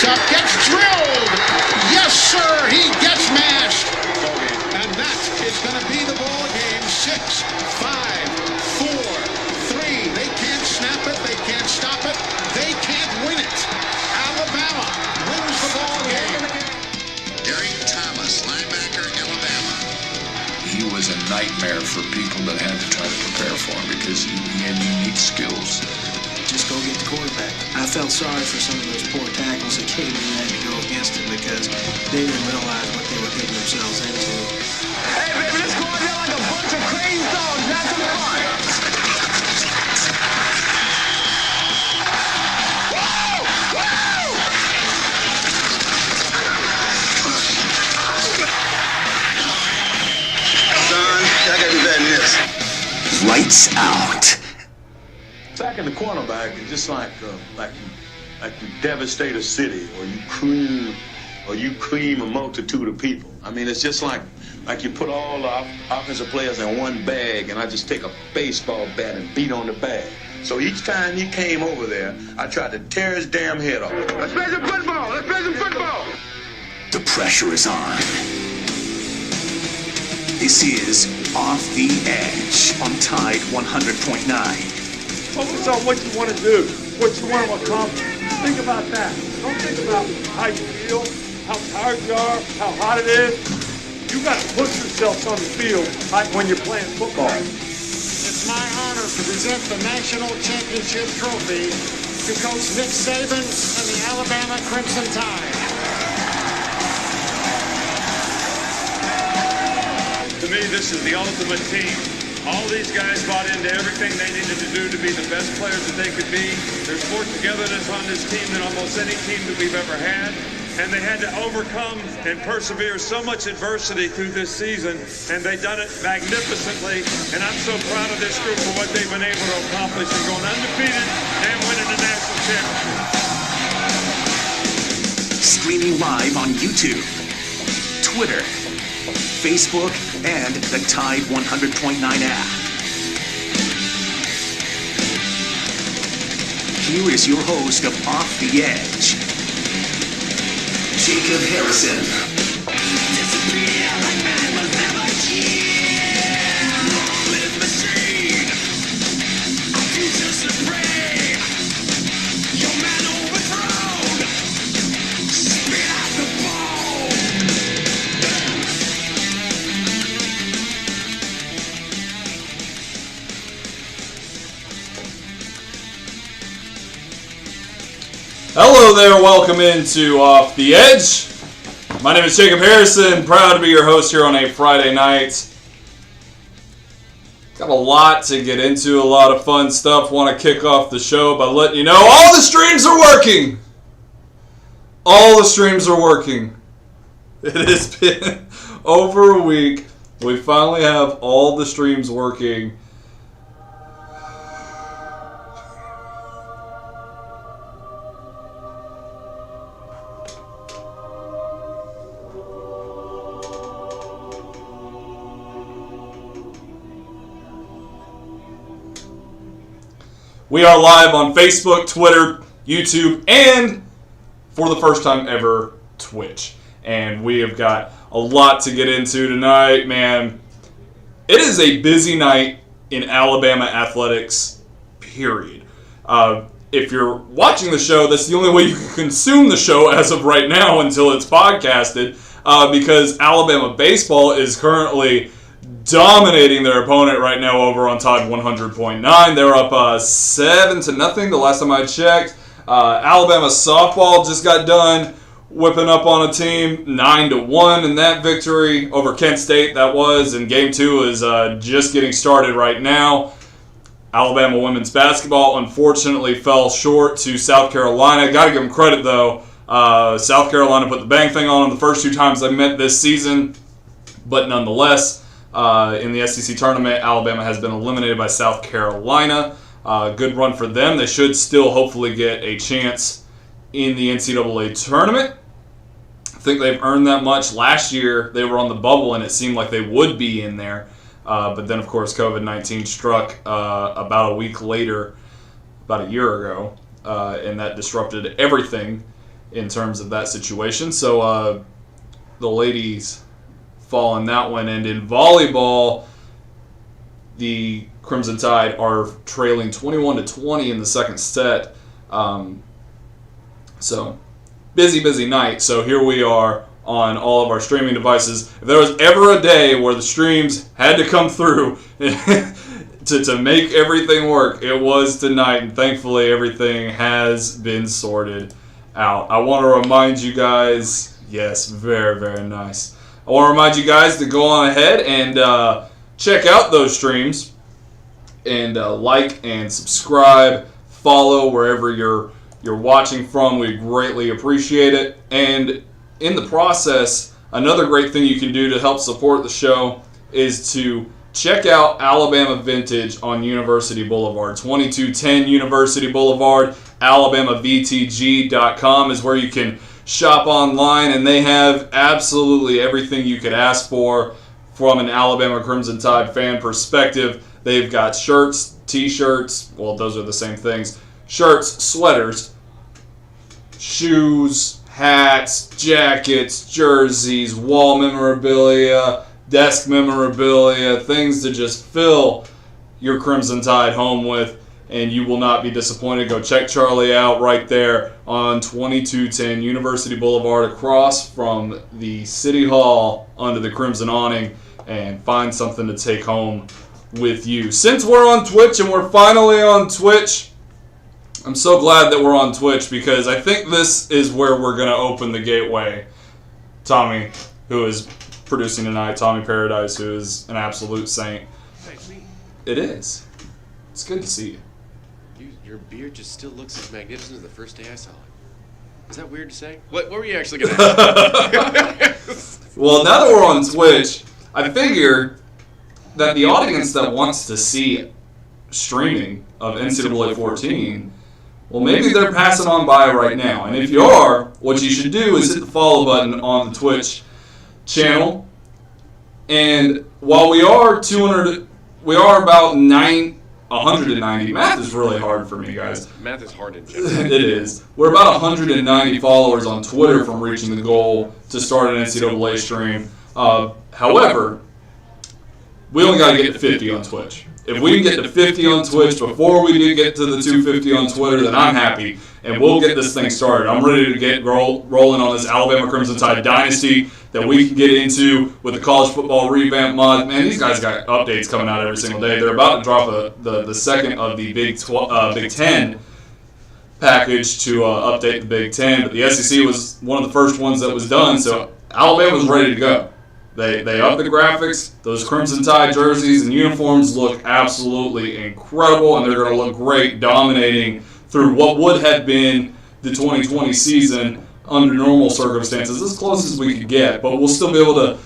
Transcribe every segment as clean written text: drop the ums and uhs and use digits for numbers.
up, gets drilled. Yes, sir, he gets mashed. And that is going to be the ball game. 6, 5, 4, 3. They can't snap it. They can't stop it. They can't win it. Alabama wins the ball game. Derek Thomas, linebacker, Alabama. He was a nightmare for people that had to try to prepare for him because he had unique skills. Just go get the quarterback. I felt sorry for some of those poor tackles that came in and had to go against him because they didn't realize what they were getting themselves into. Hey, baby, let's go out there like a bunch of crazy dogs. Have some fun. Woo! Woo! Son, I gotta do that in this. Lights out. Sacking the cornerback is just like you devastate a city, or you cream a multitude of people. I mean, it's just like you put all the offensive players in one bag, and I just take a baseball bat and beat on the bag. So each time he came over there, I tried to tear his damn head off. Let's play some football. Let's play some football. The pressure is on. This is Off the Edge on Tide 100.9. Focus on what you want to do, what you want to accomplish. Think about that. Don't think about how you feel, how tired you are, how hot it is. You got to push yourself on the field like when you're playing football. It's my honor to present the National Championship Trophy to Coach Nick Saban and the Alabama Crimson Tide. To me, this is the ultimate team. All these guys bought into everything they needed to do to be the best players that they could be. There's more togetherness on this team than almost any team that we've ever had. And they had to overcome and persevere so much adversity through this season, and they've done it magnificently. And I'm so proud of this group for what they've been able to accomplish and going undefeated and winning the national championship. Streaming live on YouTube, Twitter, Facebook, and the Tide 100.9 app. Here is your host of Off the Edge, Jacob Harrison. Hello there, welcome into Off the Edge. My name is Jacob Harrison, proud to be your host here on a Friday night. Got a lot to get into, a lot of fun stuff. Want to kick off the show by letting you know all the streams are working. All the streams are working. It has been over a week. We finally have all the streams working. We are live on Facebook, Twitter, YouTube, and for the first time ever, Twitch. And we have got a lot to get into tonight, man. It is a busy night in Alabama athletics, period. If you're watching the show, that's the only way you can consume the show as of right now until it's podcasted, because Alabama baseball is currently dominating their opponent right now over on Tide 100.9. They're up 7-0 the last time I checked. Alabama softball just got done whipping up on a team 9-1 in that victory over Kent State. That was, and Game 2 is just getting started right now. Alabama women's basketball unfortunately fell short to South Carolina. Got to give them credit though. South Carolina put the bang thing on them the first 2 times they met this season, but nonetheless, in the SEC tournament, Alabama has been eliminated by South Carolina. Good run for them. They should still hopefully get a chance in the NCAA tournament. I think they've earned that much. Last year, they were on the bubble, and it seemed like they would be in there. But then, of course, COVID-19 struck about a week later, about a year ago, and that disrupted everything. in terms of that situation. So the ladies fall in that one. And in volleyball, the Crimson Tide are trailing 21-20 in the second set. So busy night. So here we are on all of our streaming devices. If there was ever a day where the streams had to come through to make everything work, it was tonight, and thankfully everything has been sorted out. I want to remind you guys, yes, very, very nice. I want to remind you guys to go on ahead and check out those streams and like and subscribe, follow wherever you're watching from. We greatly appreciate it. And in the process, another great thing you can do to help support the show is to check out Alabama Vintage on University Boulevard. 2210 University Boulevard, AlabamaVTG.com is where you can shop online, and they have absolutely everything you could ask for from an Alabama Crimson Tide fan perspective. They've got shirts, t-shirts, well, those are the same things, shirts, sweaters, shoes, hats, jackets, jerseys, wall memorabilia, desk memorabilia, things to just fill your Crimson Tide home with, and you will not be disappointed. Go check Charlie out right there on 2210 University Boulevard across from the City Hall under the Crimson awning, and find something to take home with you. Since we're on Twitch, and we're finally on Twitch, I'm so glad that we're on Twitch, because I think this is where we're going to open the gateway. Tommy, who is producing tonight, Tommy Paradise, who is an absolute saint. Nice meet. It is. It's good to see you. Your beard just still looks as magnificent as the first day I saw it. Is that weird to say? What were you actually going to ask? Well, now that we're on Twitch, I figured that the audience that wants to see streaming of NCAA 14, well, maybe they're passing on by right now. And if you are, what you should do is hit the follow button on the Twitch channel. And while we are about 190. Math is really hard for me, guys. Math is hard in general. It is. We're about 190 followers on Twitter from reaching the goal to start an NCAA stream. However, we only got to get to 50 on Twitch. If we can get to 50 on Twitch before we do get to the 250 on Twitter, then I'm happy, and we'll get this thing started. I'm ready to get rolling on this Alabama Crimson Tide dynasty that we can get into with the college football revamp mod. Man, these guys got updates coming out every single day. They're about to drop the second of the Big Ten package to update the Big Ten, but the SEC was one of the first ones that was done, so Alabama was ready to go. They upped the graphics. Those Crimson Tide jerseys and uniforms look absolutely incredible, and they're going to look great dominating through what would have been the 2020 season under normal circumstances, as close as we could get. But we'll still be able to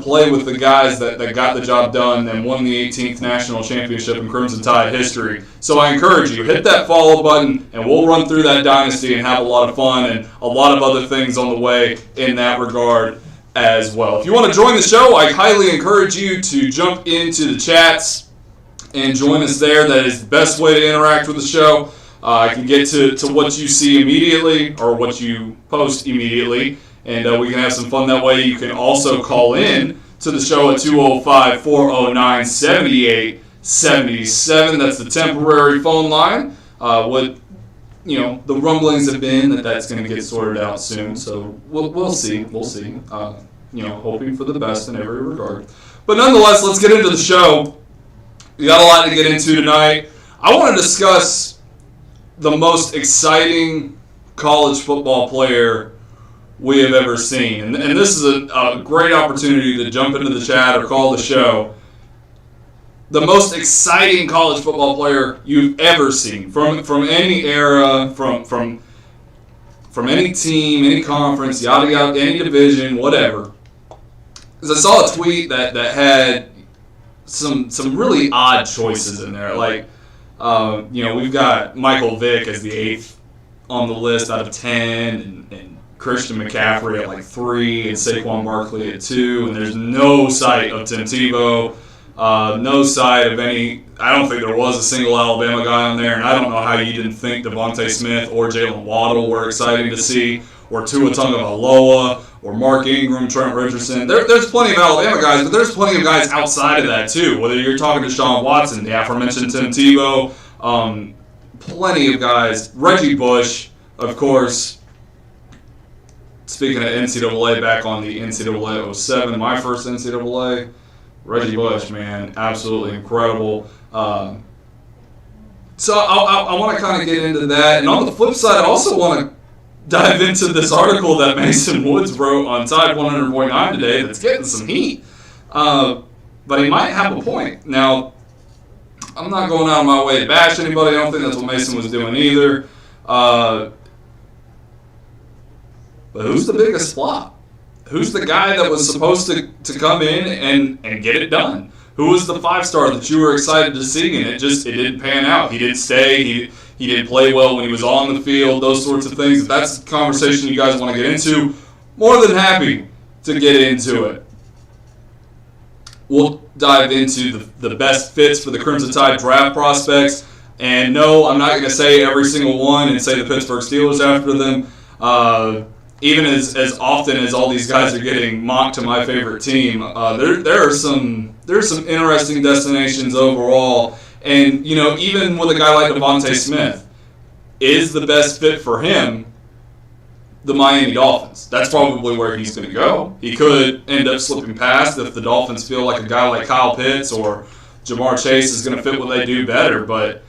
play with the guys that got the job done and won the 18th national championship in Crimson Tide history. So I encourage you, hit that follow button, and we'll run through that dynasty and have a lot of fun and a lot of other things on the way in that regard as well. If you want to join the show, I highly encourage you to jump into the chats and join us there. That is the best way to interact with the show. I can get to what you see immediately or what you post immediately, and we can have some fun that way. You can also call in to the show at 205-409-7877. That's the temporary phone line. The rumblings have been that's going to get sorted out soon, so we'll see. Hoping for the best in every regard. But nonetheless, let's get into the show. We got a lot to get into tonight. I want to discuss the most exciting college football player we have ever seen. And this is a great opportunity to jump into the chat or call the show. The most exciting college football player you've ever seen from any era, from any team, any conference, yada yada, any division, whatever. Because I saw a tweet that had some really odd choices in there. Like, we've got Michael Vick as the 8th on the list out of 10, and Christian McCaffrey at like 3, and Saquon Barkley at 2, and there's no sight of Tim Tebow. No sight of any. I don't think there was a single Alabama guy on there, and I don't know how you didn't think Devontae Smith or Jalen Waddle were exciting to see, or Tua Tagovailoa, or Mark Ingram, Trent Richardson. There's plenty of Alabama guys, but there's plenty of guys outside of that too. Whether you're talking to Deshaun Watson, the aforementioned Tim Tebow, plenty of guys. Reggie Bush, of course. Speaking of NCAA, back on the NCAA 07, my first NCAA, Reggie Bush, man, absolutely incredible. So I want to kind of get into that. And on the flip side, I also want to dive into this article that Mason Woods wrote on Tide 100.9 today that's getting some heat. But he might have a point. Now, I'm not going out of my way to bash anybody. I don't think that's what Mason was doing either. But who's the biggest flop? Who's the guy that was supposed to come in and get it done? Who was the 5-star that you were excited to see, and it didn't pan out? He didn't stay. He didn't play well when he was on the field. Those sorts of things. If that's a conversation you guys want to get into, more than happy to get into it. We'll dive into the best fits for the Crimson Tide draft prospects. And no, I'm not going to say every single one and say the Pittsburgh Steelers after them. Even as often as all these guys are getting mocked to my favorite team, there's some interesting destinations overall. And, you know, even with a guy like Devontae Smith, is the best fit for him the Miami Dolphins? That's probably where he's going to go. He could end up slipping past if the Dolphins feel like a guy like Kyle Pitts or Jamar Chase is going to fit what they do better. But,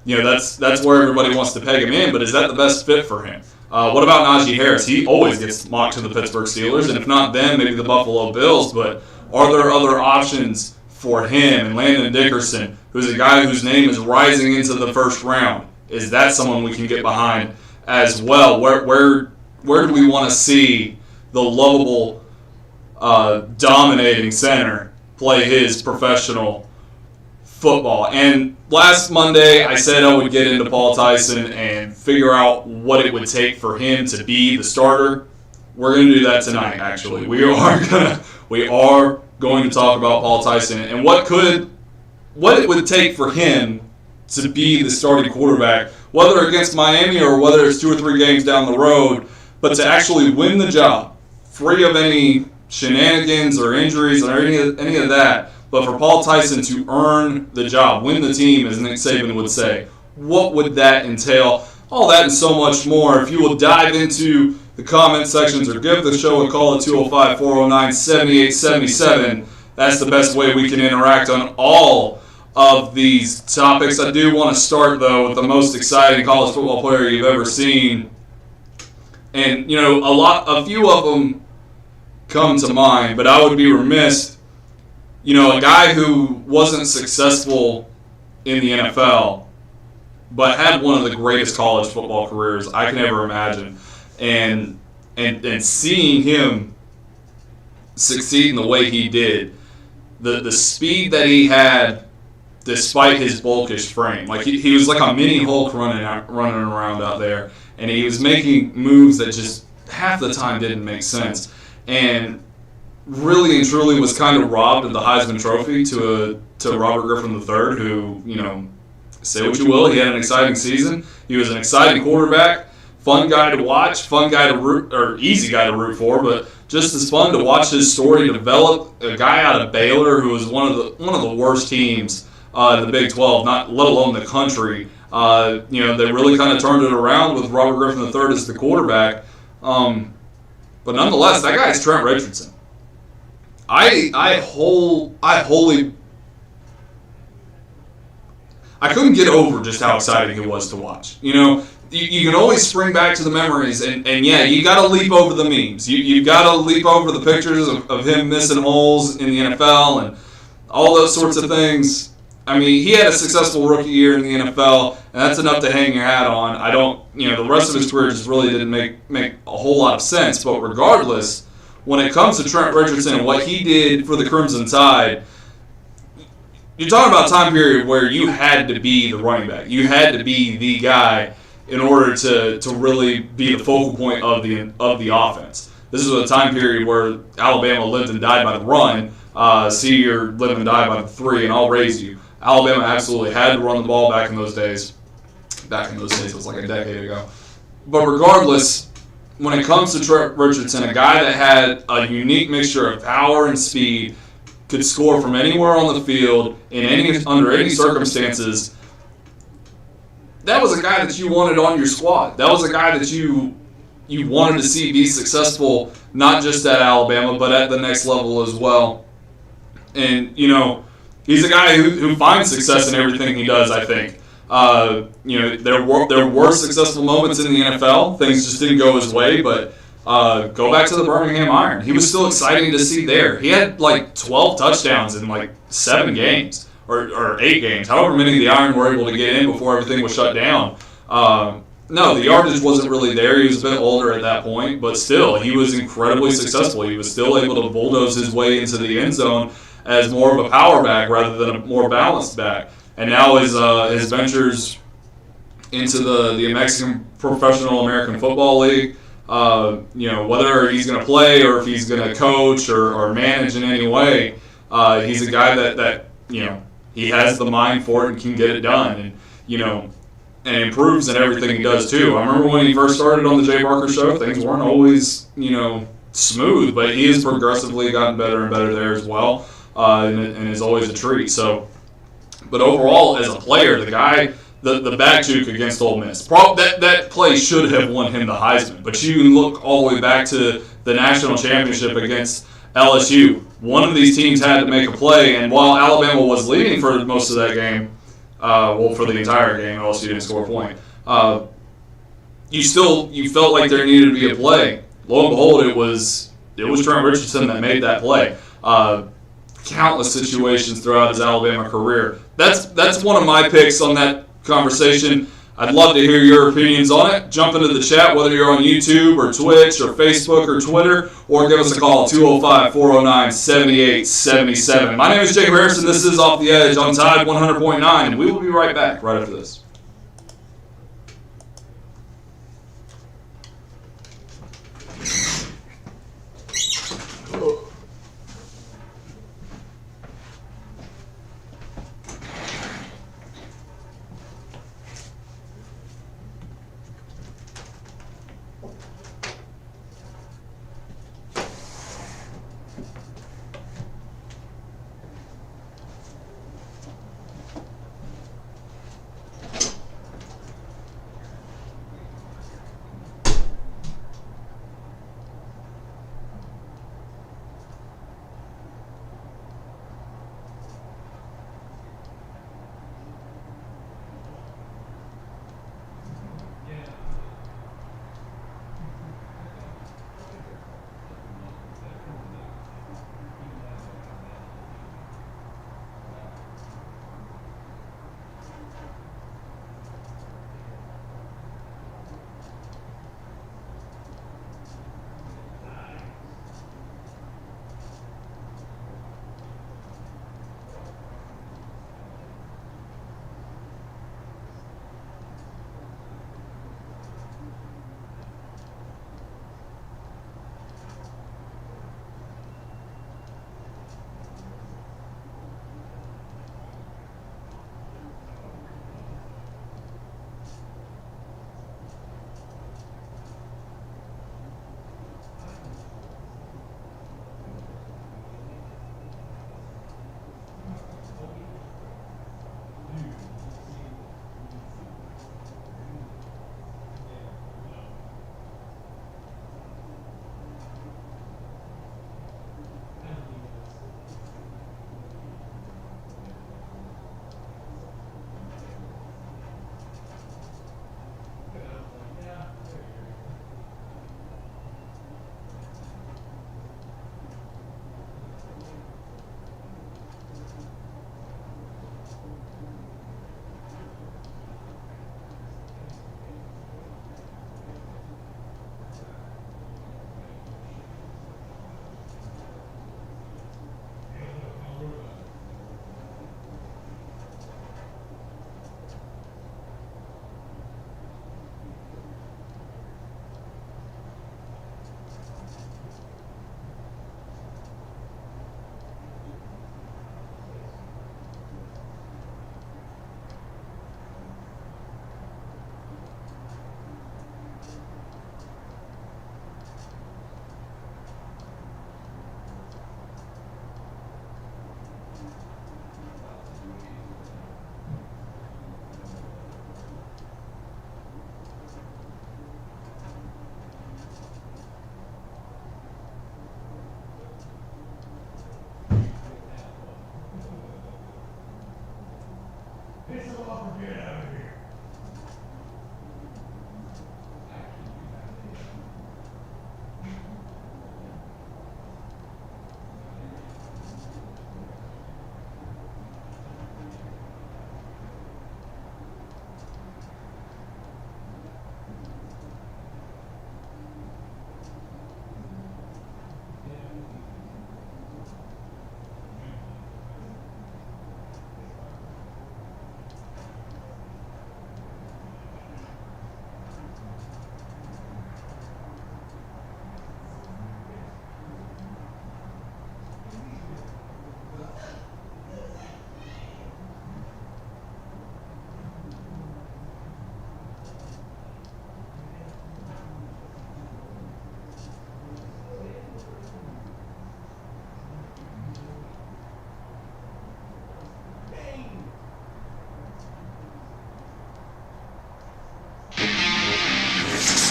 you know, that's where everybody wants to peg him in. But is that the best fit for him? What about Najee Harris? He always gets mocked to the Pittsburgh Steelers, and if not them, maybe the Buffalo Bills. But are there other options for him? And Landon Dickerson, who's a guy whose name is rising into the first round, is that someone we can get behind as well? Where do we want to see the lovable, dominating center play his professional football? And last Monday, I said I would get into Paul Tyson and figure out what it would take for him to be the starter. We're going to do that tonight, actually. We are going to talk about Paul Tyson and what it would take for him to be the starting quarterback, whether against Miami or whether it's 2 or 3 games down the road, but to actually win the job, free of any shenanigans or injuries or any of that. But for Paul Tyson to earn the job, win the team, as Nick Saban would say, what would that entail? All that and so much more. If you will dive into the comment sections or give the show a call at 205-409-7877, that's the best way we can interact on all of these topics. I do want to start, though, with the most exciting college football player you've ever seen. And, you know, a few of them come to mind, but I would be remiss. You know, a guy who wasn't successful in the NFL, but had one of the greatest college football careers I can ever imagine. And seeing him succeed in the way he did, the speed that he had despite his bulkish frame. Like he was like a mini Hulk running around out there, and he was making moves that just half the time didn't make sense. And really and truly was kind of robbed of the Heisman Trophy to Robert Griffin III, who, you know, say what you will, he had an exciting season. He was an exciting quarterback, fun guy to watch, fun guy to root, or easy guy to root for, but just as fun to watch his story develop. A guy out of Baylor who was one of the worst teams in the Big 12, let alone the country. You know, they really kind of turned it around with Robert Griffin III as the quarterback. But nonetheless, that guy is Trent Richardson. I couldn't get over just how exciting it was to watch. You know, you can always spring back to the memories, and yeah, you got to leap over the memes. You've got to leap over the pictures of him missing holes in the NFL and all those sorts of things. I mean, he had a successful rookie year in the NFL, and that's enough to hang your hat on. The rest of his career just really didn't make a whole lot of sense. But regardless, when it comes to Trent Richardson and what he did for the Crimson Tide, you're talking about a time period where you had to be the running back. You had to be the guy in order to really be the focal point of the offense. This is a time period where Alabama lived and died by the run. Senior live and die by the 3, and I'll raise you. Alabama absolutely had to run the ball back in those days. Back in those days, it was like a decade ago. But regardless, when it comes to Trent Richardson, a guy that had a unique mixture of power and speed, could score from anywhere on the field under any circumstances. That was a guy that you wanted on your squad. That was a guy that you wanted to see be successful, not just at Alabama, but at the next level as well. And, he's a guy who finds success in everything he does, I think. There were successful moments in the NFL. Things just didn't go his way, but go back to the Birmingham Iron. He was still exciting to see there. He had 12 touchdowns in 7 games or 8 games, however many the Iron were able to get in before everything was shut down. No, the yardage wasn't really there. He was a bit older at that point, but still, he was incredibly successful. He was still able to bulldoze his way into the end zone as more of a power back rather than a more balanced back. And now his ventures into the Mexican Professional American Football League, whether he's going to play or if he's going to coach or manage in any way, he's a guy that he has the mind for it and can get it done. And improves in everything he does too. I remember when he first started on the Jay Barker Show, things weren't always, smooth, but he has progressively gotten better and better there as well, and is always a treat. So, but overall, as a player, the guy, the back juke against Ole Miss, that play should have won him the Heisman. But you can look all the way back to the national championship against LSU. One of these teams had to make a play, and while Alabama was leading for most of that game, for the entire game, LSU didn't score a point. You felt like there needed to be a play. Lo and behold, it was Trent Richardson that made that play. Countless situations throughout his Alabama career. That's one of my picks on that conversation. I'd love to hear your opinions on it. Jump into the chat, whether you're on YouTube or Twitch or Facebook or Twitter, or give us a call, 205-409-7877. My name is Jacob Harrison. This is Off the Edge on Tide 100.9, and we will be right back right after this.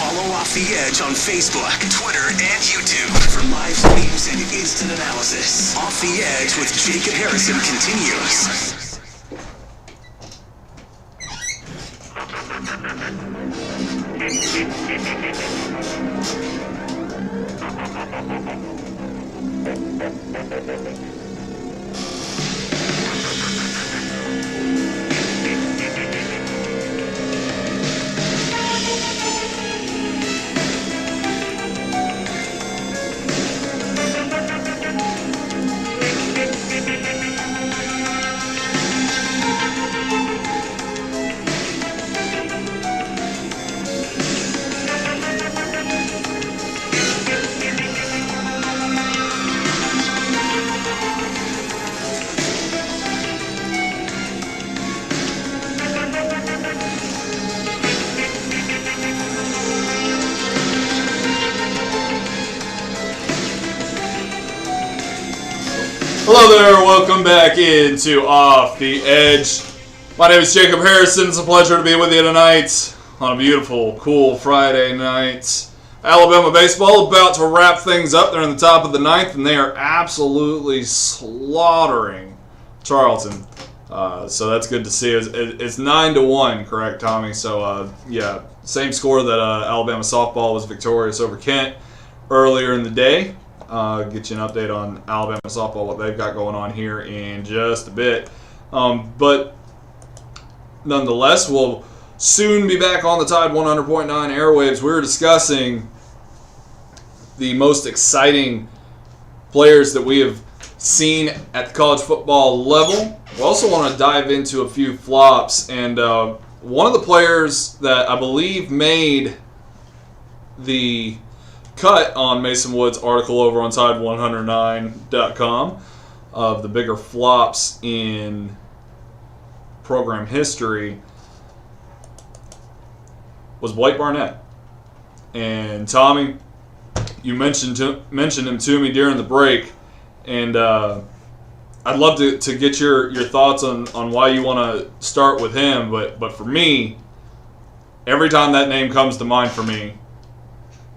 Follow Off the Edge on Facebook, Twitter, and YouTube for live streams and instant analysis. Off the Edge with Jacob Harrison continues. Hello there, welcome back into Off the Edge. My name is Jacob Harrison. It's a pleasure to be with you tonight on a beautiful, cool Friday night. Alabama baseball about to wrap things up. They're in the top of the ninth, and they are absolutely slaughtering Charlton. So that's good to see. It's 9-1, correct, Tommy? So, yeah, same score that Alabama softball was victorious over Kent earlier in the day. Get you an update on Alabama softball, what they've got going on here in just a bit. But nonetheless, we'll soon be back on the Tide 100.9 airwaves. We're discussing the most exciting players that we have seen at the college football level. We also want to dive into a few flops. And one of the players that I believe made the cut on Mason Wood's article over on Tide109.com of the bigger flops in program history was Blake Barnett. And Tommy, you mentioned him to me during the break, and I'd love to get your thoughts on why you want to start with him. But for me, every time that name comes to mind for me,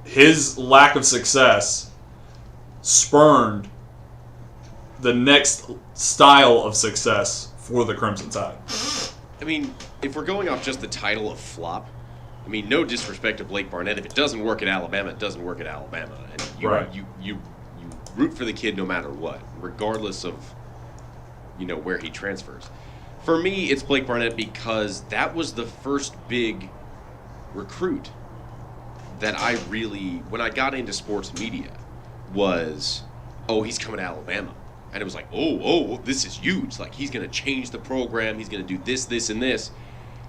his lack of success spurned the next style of success for the Crimson Tide. I mean, if we're going off just the title of flop, I mean, no disrespect to Blake Barnett. If it doesn't work at Alabama, it doesn't work at Alabama. And you root for the kid no matter what, regardless of, where he transfers. For me, it's Blake Barnett because that was the first big recruit that I really, when I got into sports media, was, he's coming to Alabama. And it was like, this is huge. Like, he's going to change the program. He's going to do this, this, and this.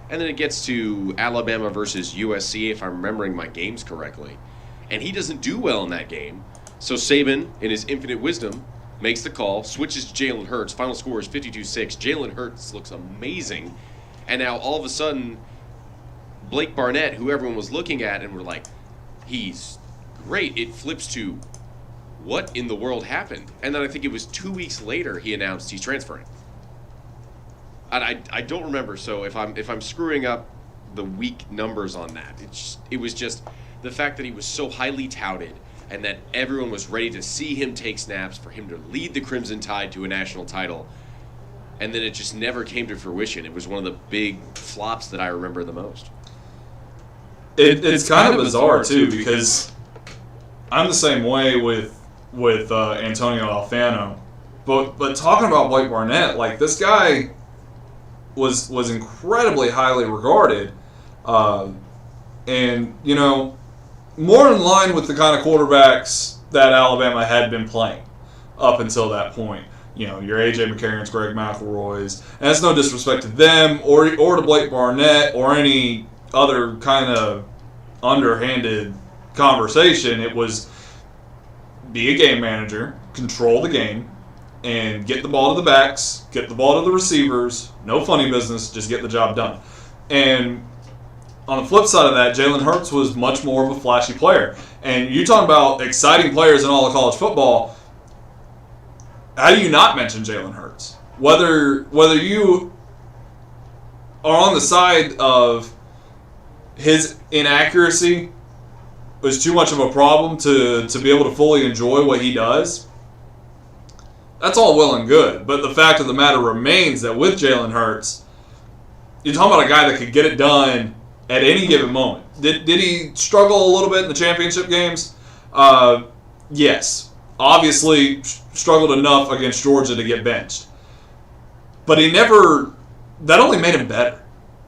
And then it gets to Alabama versus USC, if I'm remembering my games correctly. And he doesn't do well in that game. So Saban, in his infinite wisdom, makes the call, switches to Jalen Hurts. Final score is 52-6. Jalen Hurts looks amazing. And now all of a sudden, Blake Barnett, who everyone was looking at and were like, he's great. It flips to, what in the world happened? And then I think it was 2 weeks later he announced he's transferring. And I don't remember. So if I'm screwing up the week numbers on that, it was just the fact that he was so highly touted and that everyone was ready to see him take snaps for him to lead the Crimson Tide to a national title. and then it just never came to fruition. It was one of the big flops that I remember the most. It's kind of bizarre too, because I'm the same way with Antonio Alfano, but talking about Blake Barnett, like, this guy was incredibly highly regarded, and more in line with the kind of quarterbacks that Alabama had been playing up until that point. Your A.J. McCarron's, Greg McElroy's, and that's no disrespect to them or to Blake Barnett or any other kind of underhanded conversation. It was be a game manager, control the game, and get the ball to the backs, get the ball to the receivers. No funny business, just get the job done. And on the flip side of that, Jalen Hurts was much more of a flashy player. And you talk about exciting players in all of college football. How do you not mention Jalen Hurts? Whether you are on the side of his inaccuracy was too much of a problem to be able to fully enjoy what he does, that's all well and good. But the fact of the matter remains that with Jalen Hurts, you're talking about a guy that could get it done at any given moment. Did he struggle a little bit in the championship games? Yes. Obviously struggled enough against Georgia to get benched. But that only made him better.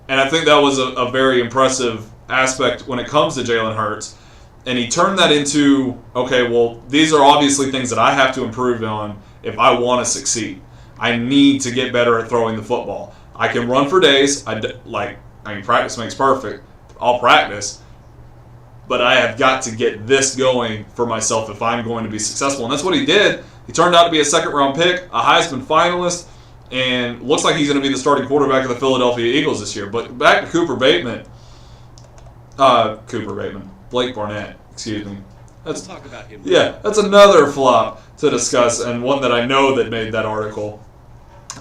And I think that was a very impressive aspect when it comes to Jalen Hurts. And he turned that into, okay, well, these are obviously things that I have to improve on if I want to succeed. I need to get better at throwing the football. I can run for days. Practice makes perfect. I'll practice. But I have got to get this going for myself if I'm going to be successful. And that's what he did. He turned out to be a second-round pick, a Heisman finalist, and looks like he's going to be the starting quarterback of the Philadelphia Eagles this year. But back to Blake Barnett, excuse me. Let's talk about him. Yeah, that's another flop to discuss, and one that I know that made that article.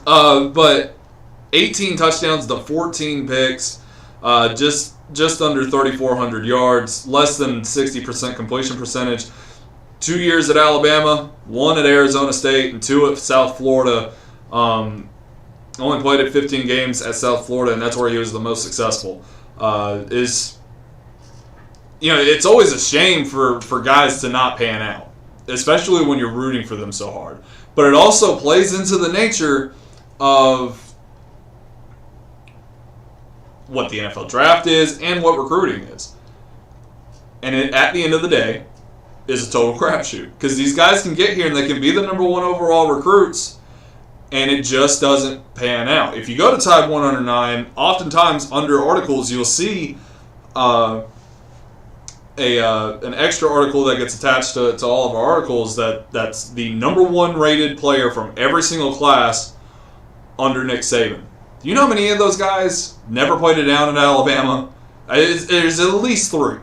But 18 touchdowns to 14 picks, just under 3,400 yards, less than 60% completion percentage. 2 years at Alabama, 1 at Arizona State, and 2 at South Florida. Only played at 15 games at South Florida, and that's where he was the most successful. It's always a shame for guys to not pan out, especially when you're rooting for them so hard. But it also plays into the nature of what the NFL draft is and what recruiting is. And at the end of the day, is a total crapshoot. Because these guys can get here and they can be the number 1 overall recruits, and it just doesn't pan out. If you go to Tide 109, oftentimes under articles you'll see an extra article that gets attached to all of our articles that's the number 1 rated player from every single class under Nick Saban. Do you know how many of those guys never played it down at Alabama? There's at least 3.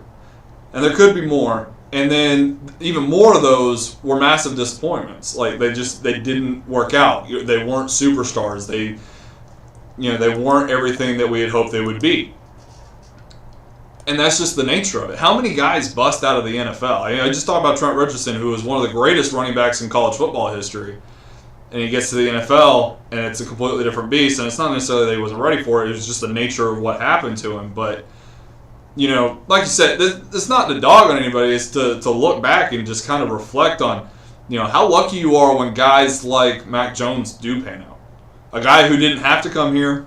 And there could be more. And then even more of those were massive disappointments. Like they didn't work out. They weren't superstars. They weren't everything that we had hoped they would be. And that's just the nature of it. How many guys bust out of the NFL? I just talked about Trent Richardson, who was one of the greatest running backs in college football history. And he gets to the NFL, and it's a completely different beast. And it's not necessarily that he wasn't ready for it. It was just the nature of what happened to him. But, like you said, it's not to dog on anybody. It's to look back and just kind of reflect on, how lucky you are when guys like Mac Jones do pan out. A guy who didn't have to come here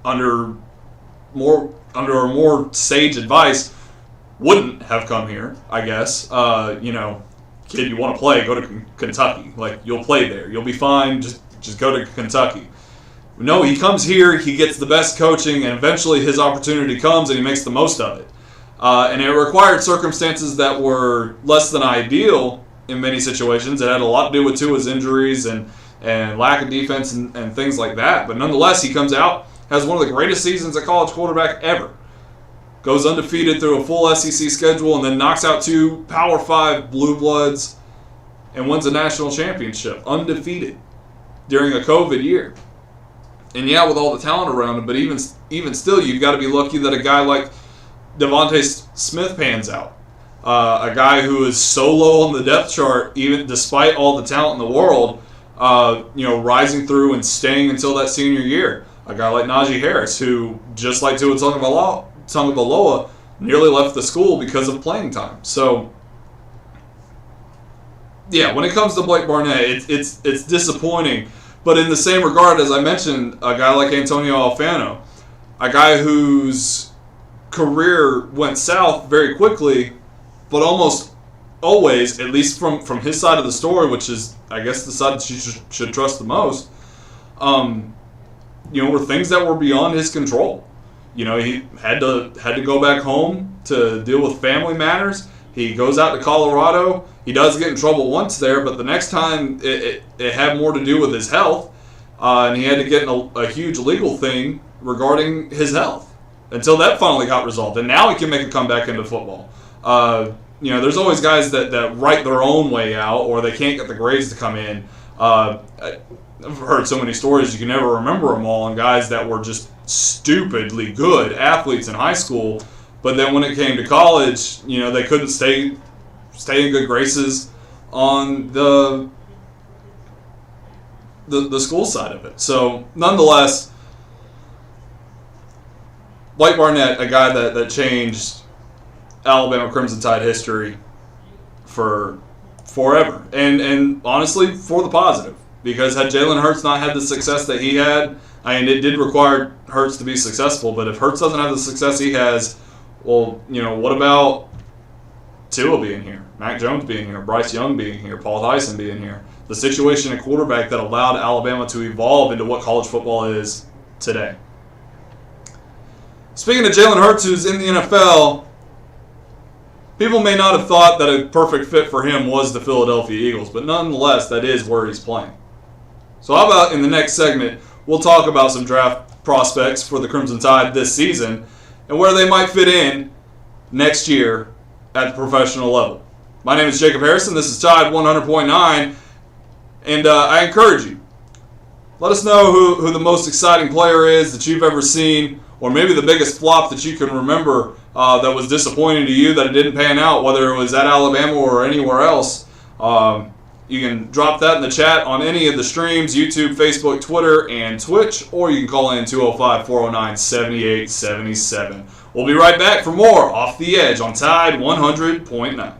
under more sage advice wouldn't have come here, I guess. Kid, you want to play, go to Kentucky. Like, you'll play there. You'll be fine. Just go to Kentucky. No, he comes here, he gets the best coaching, and eventually his opportunity comes and he makes the most of it. And it required circumstances that were less than ideal in many situations. It had a lot to do with Tua's injuries and lack of defense and things like that. But nonetheless, he comes out, has one of the greatest seasons at college quarterback ever. Goes undefeated through a full SEC schedule and then knocks out 2 Power 5 Blue Bloods and wins a national championship undefeated during a COVID year. And yeah, with all the talent around him, but even still, you've got to be lucky that a guy like Devontae Smith pans out. A guy who is so low on the depth chart, even despite all the talent in the world, rising through and staying until that senior year. A guy like Najee Harris, who, just like Tua Tagovailoa, nearly left the school because of playing time. So, yeah, when it comes to Blake Barnett, it's disappointing. But in the same regard, as I mentioned, a guy like Antonio Alfano, a guy whose career went south very quickly, but almost always, at least from his side of the story, which is, I guess, the side that you should trust the most, were things that were beyond his control. He had to go back home to deal with family matters. He goes out to Colorado. He does get in trouble once there, but the next time it had more to do with his health, and he had to get in a huge legal thing regarding his health until that finally got resolved. And now he can make a comeback into football. There's always guys that write their own way out, or they can't get the grades to come in. I've heard so many stories you can never remember them all, on guys that were just stupidly good athletes in high school, but then when it came to college, they couldn't stay in good graces on the school side of it. So nonetheless, Blake Barnett, a guy that changed Alabama Crimson Tide history for forever, and honestly for the positive. Because had Jalen Hurts not had the success that he had, it did require Hurts to be successful, but if Hurts doesn't have the success he has, well, what about Tua being here, Mac Jones being here, Bryce Young being here, Paul Tyson being here? The situation at quarterback that allowed Alabama to evolve into what college football is today. Speaking of Jalen Hurts, who's in the NFL, people may not have thought that a perfect fit for him was the Philadelphia Eagles, but nonetheless, that is where he's playing. So how about in the next segment, we'll talk about some draft prospects for the Crimson Tide this season and where they might fit in next year at the professional level. My name is Jacob Harrison. This is Tide 100.9, and I encourage you, let us know who the most exciting player is that you've ever seen, or maybe the biggest flop that you can remember that was disappointing to you, that it didn't pan out, whether it was at Alabama or anywhere else. You can drop that in the chat on any of the streams, YouTube, Facebook, Twitter, and Twitch, or you can call in 205-409-7877. We'll be right back for more Off the Edge on Tide 100.9.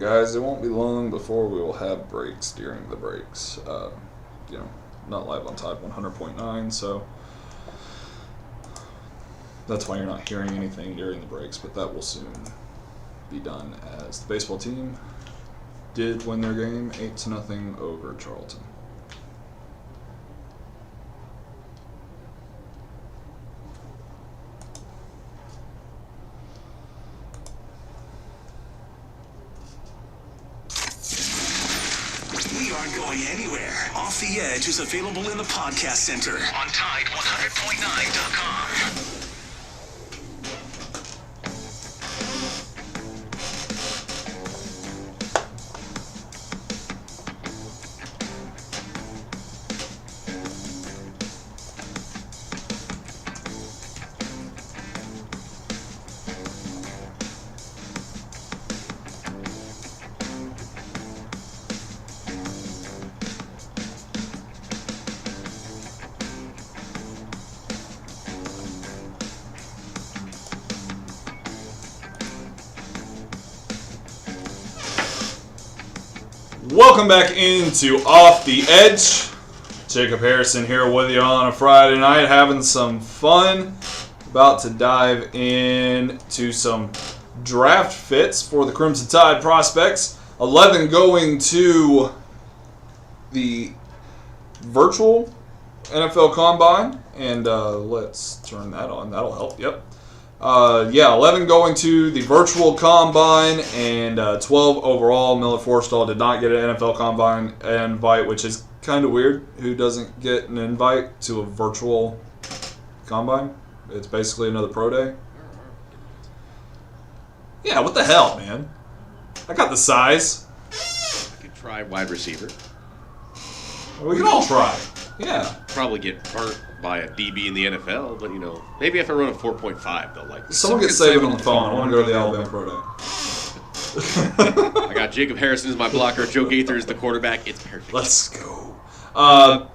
guys. It won't be long before we will have breaks during the breaks. Not live on Tide 100.9, so that's why you're not hearing anything during the breaks, but that will soon be done as the baseball team did win their game 8-0 over Charlton. We aren't going anywhere. Off the Edge is available in the podcast center on Tide100.9.com. Welcome back into Off the Edge. Jacob Harrison here with you on a Friday night, having some fun. About to dive into some draft fits for the Crimson Tide prospects. 11 going to the virtual NFL Combine. And let's turn that on. That'll help. Yep. 11 going to the virtual combine and 12 overall. Miller Forstall did not get an NFL Combine invite, which is kind of weird. Who doesn't get an invite to a virtual combine? It's basically another pro day. Yeah, what the hell, man? I got the size. I could try wide receiver. We can all try. Yeah. Probably get burnt by a DB in the NFL, but maybe if I run a 4.5, they'll like me. Someone gets saving on the phone. I want to go to the Alabama Pro Day. I got Jacob Harrison as my blocker, Joe Gaither as the quarterback. It's perfect. Let's go. But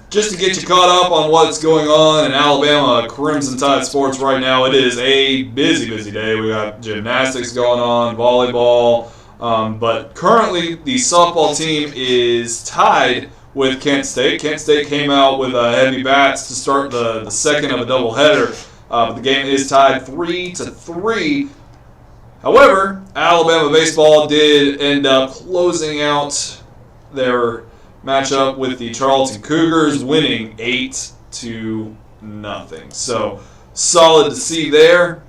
just to get you caught up on what's going on in Alabama Crimson Tide sports right now, it is a busy day. We got gymnastics going on, volleyball, but currently the softball team is tied with Kent State. Kent State came out with heavy bats to start the second of a doubleheader. The game is tied 3-3. However, Alabama baseball did end up closing out their matchup with the Charlton Cougars, winning 8-0. So solid to see there.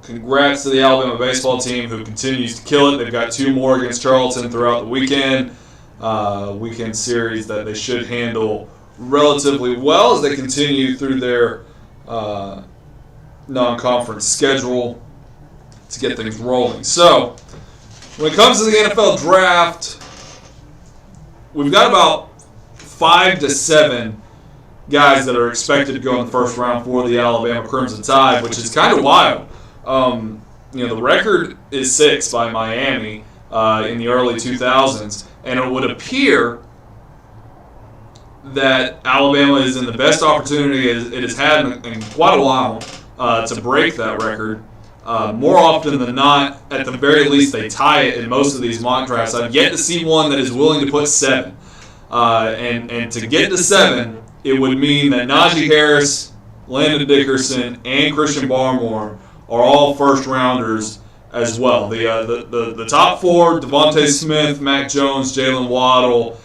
Congrats to the Alabama baseball team who continues to kill it. They've got 2 more against Charlton throughout the weekend. Weekend series that they should handle relatively well as they continue through their non-conference schedule to get things rolling. So, when it comes to the NFL draft, we've got about 5 to 7 guys that are expected to go in the first round for the Alabama Crimson Tide, which is kind of wild. The record is 6 by Miami in the early 2000s. And it would appear that Alabama is in the best opportunity it has had in quite a while to break that record. More often than not, at the very least, they tie it in most of these mock drafts. I've yet to see one that is willing to put 7. And to get to 7, it would mean that Najee Harris, Landon Dickerson, and Christian Barmore are all first-rounders as well. The top 4, Devontae Smith, Mac Jones, Jalen Waddle,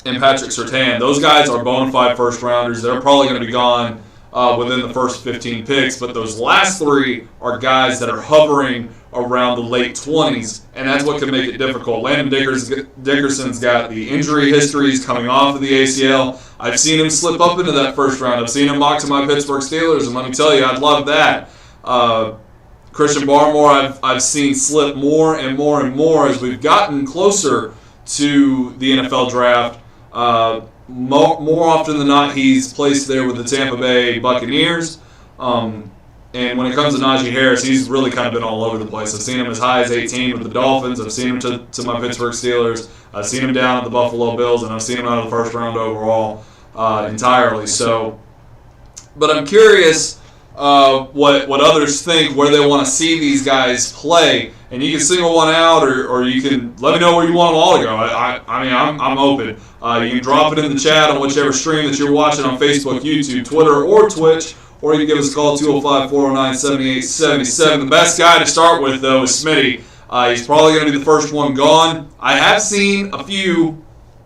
and Patrick Surtain, those guys are bona fide first-rounders. They're probably going to be gone within the first 15 picks, but those last 3 are guys that are hovering around the late 20s, and that's what can make it difficult. Landon Dickerson's got the injury histories coming off of the ACL. I've seen him slip up into that first round. I've seen him mock to my Pittsburgh Steelers, and let me tell you, I'd love that. Christian Barmore, I've seen slip more and more as we've gotten closer to the NFL draft. More often than not, he's placed there with the Tampa Bay Buccaneers. And when it comes to Najee Harris, he's really kind of been all over the place. I've seen him as high as 18 with the Dolphins. I've seen him to my Pittsburgh Steelers. I've seen him down at the Buffalo Bills, and I've seen him out of the first round overall entirely. So, but I'm curious what others think, where they want to see these guys play, and you can single one out, or you can let me know where you want them all to go. I mean, I'm open. You can drop it in the chat on whichever stream that you're watching on Facebook, YouTube, Twitter, or Twitch, or you can give us a call, 205-409-7877. The best guy to start with, though, is Smitty. He's probably going to be the first one gone. I have seen a few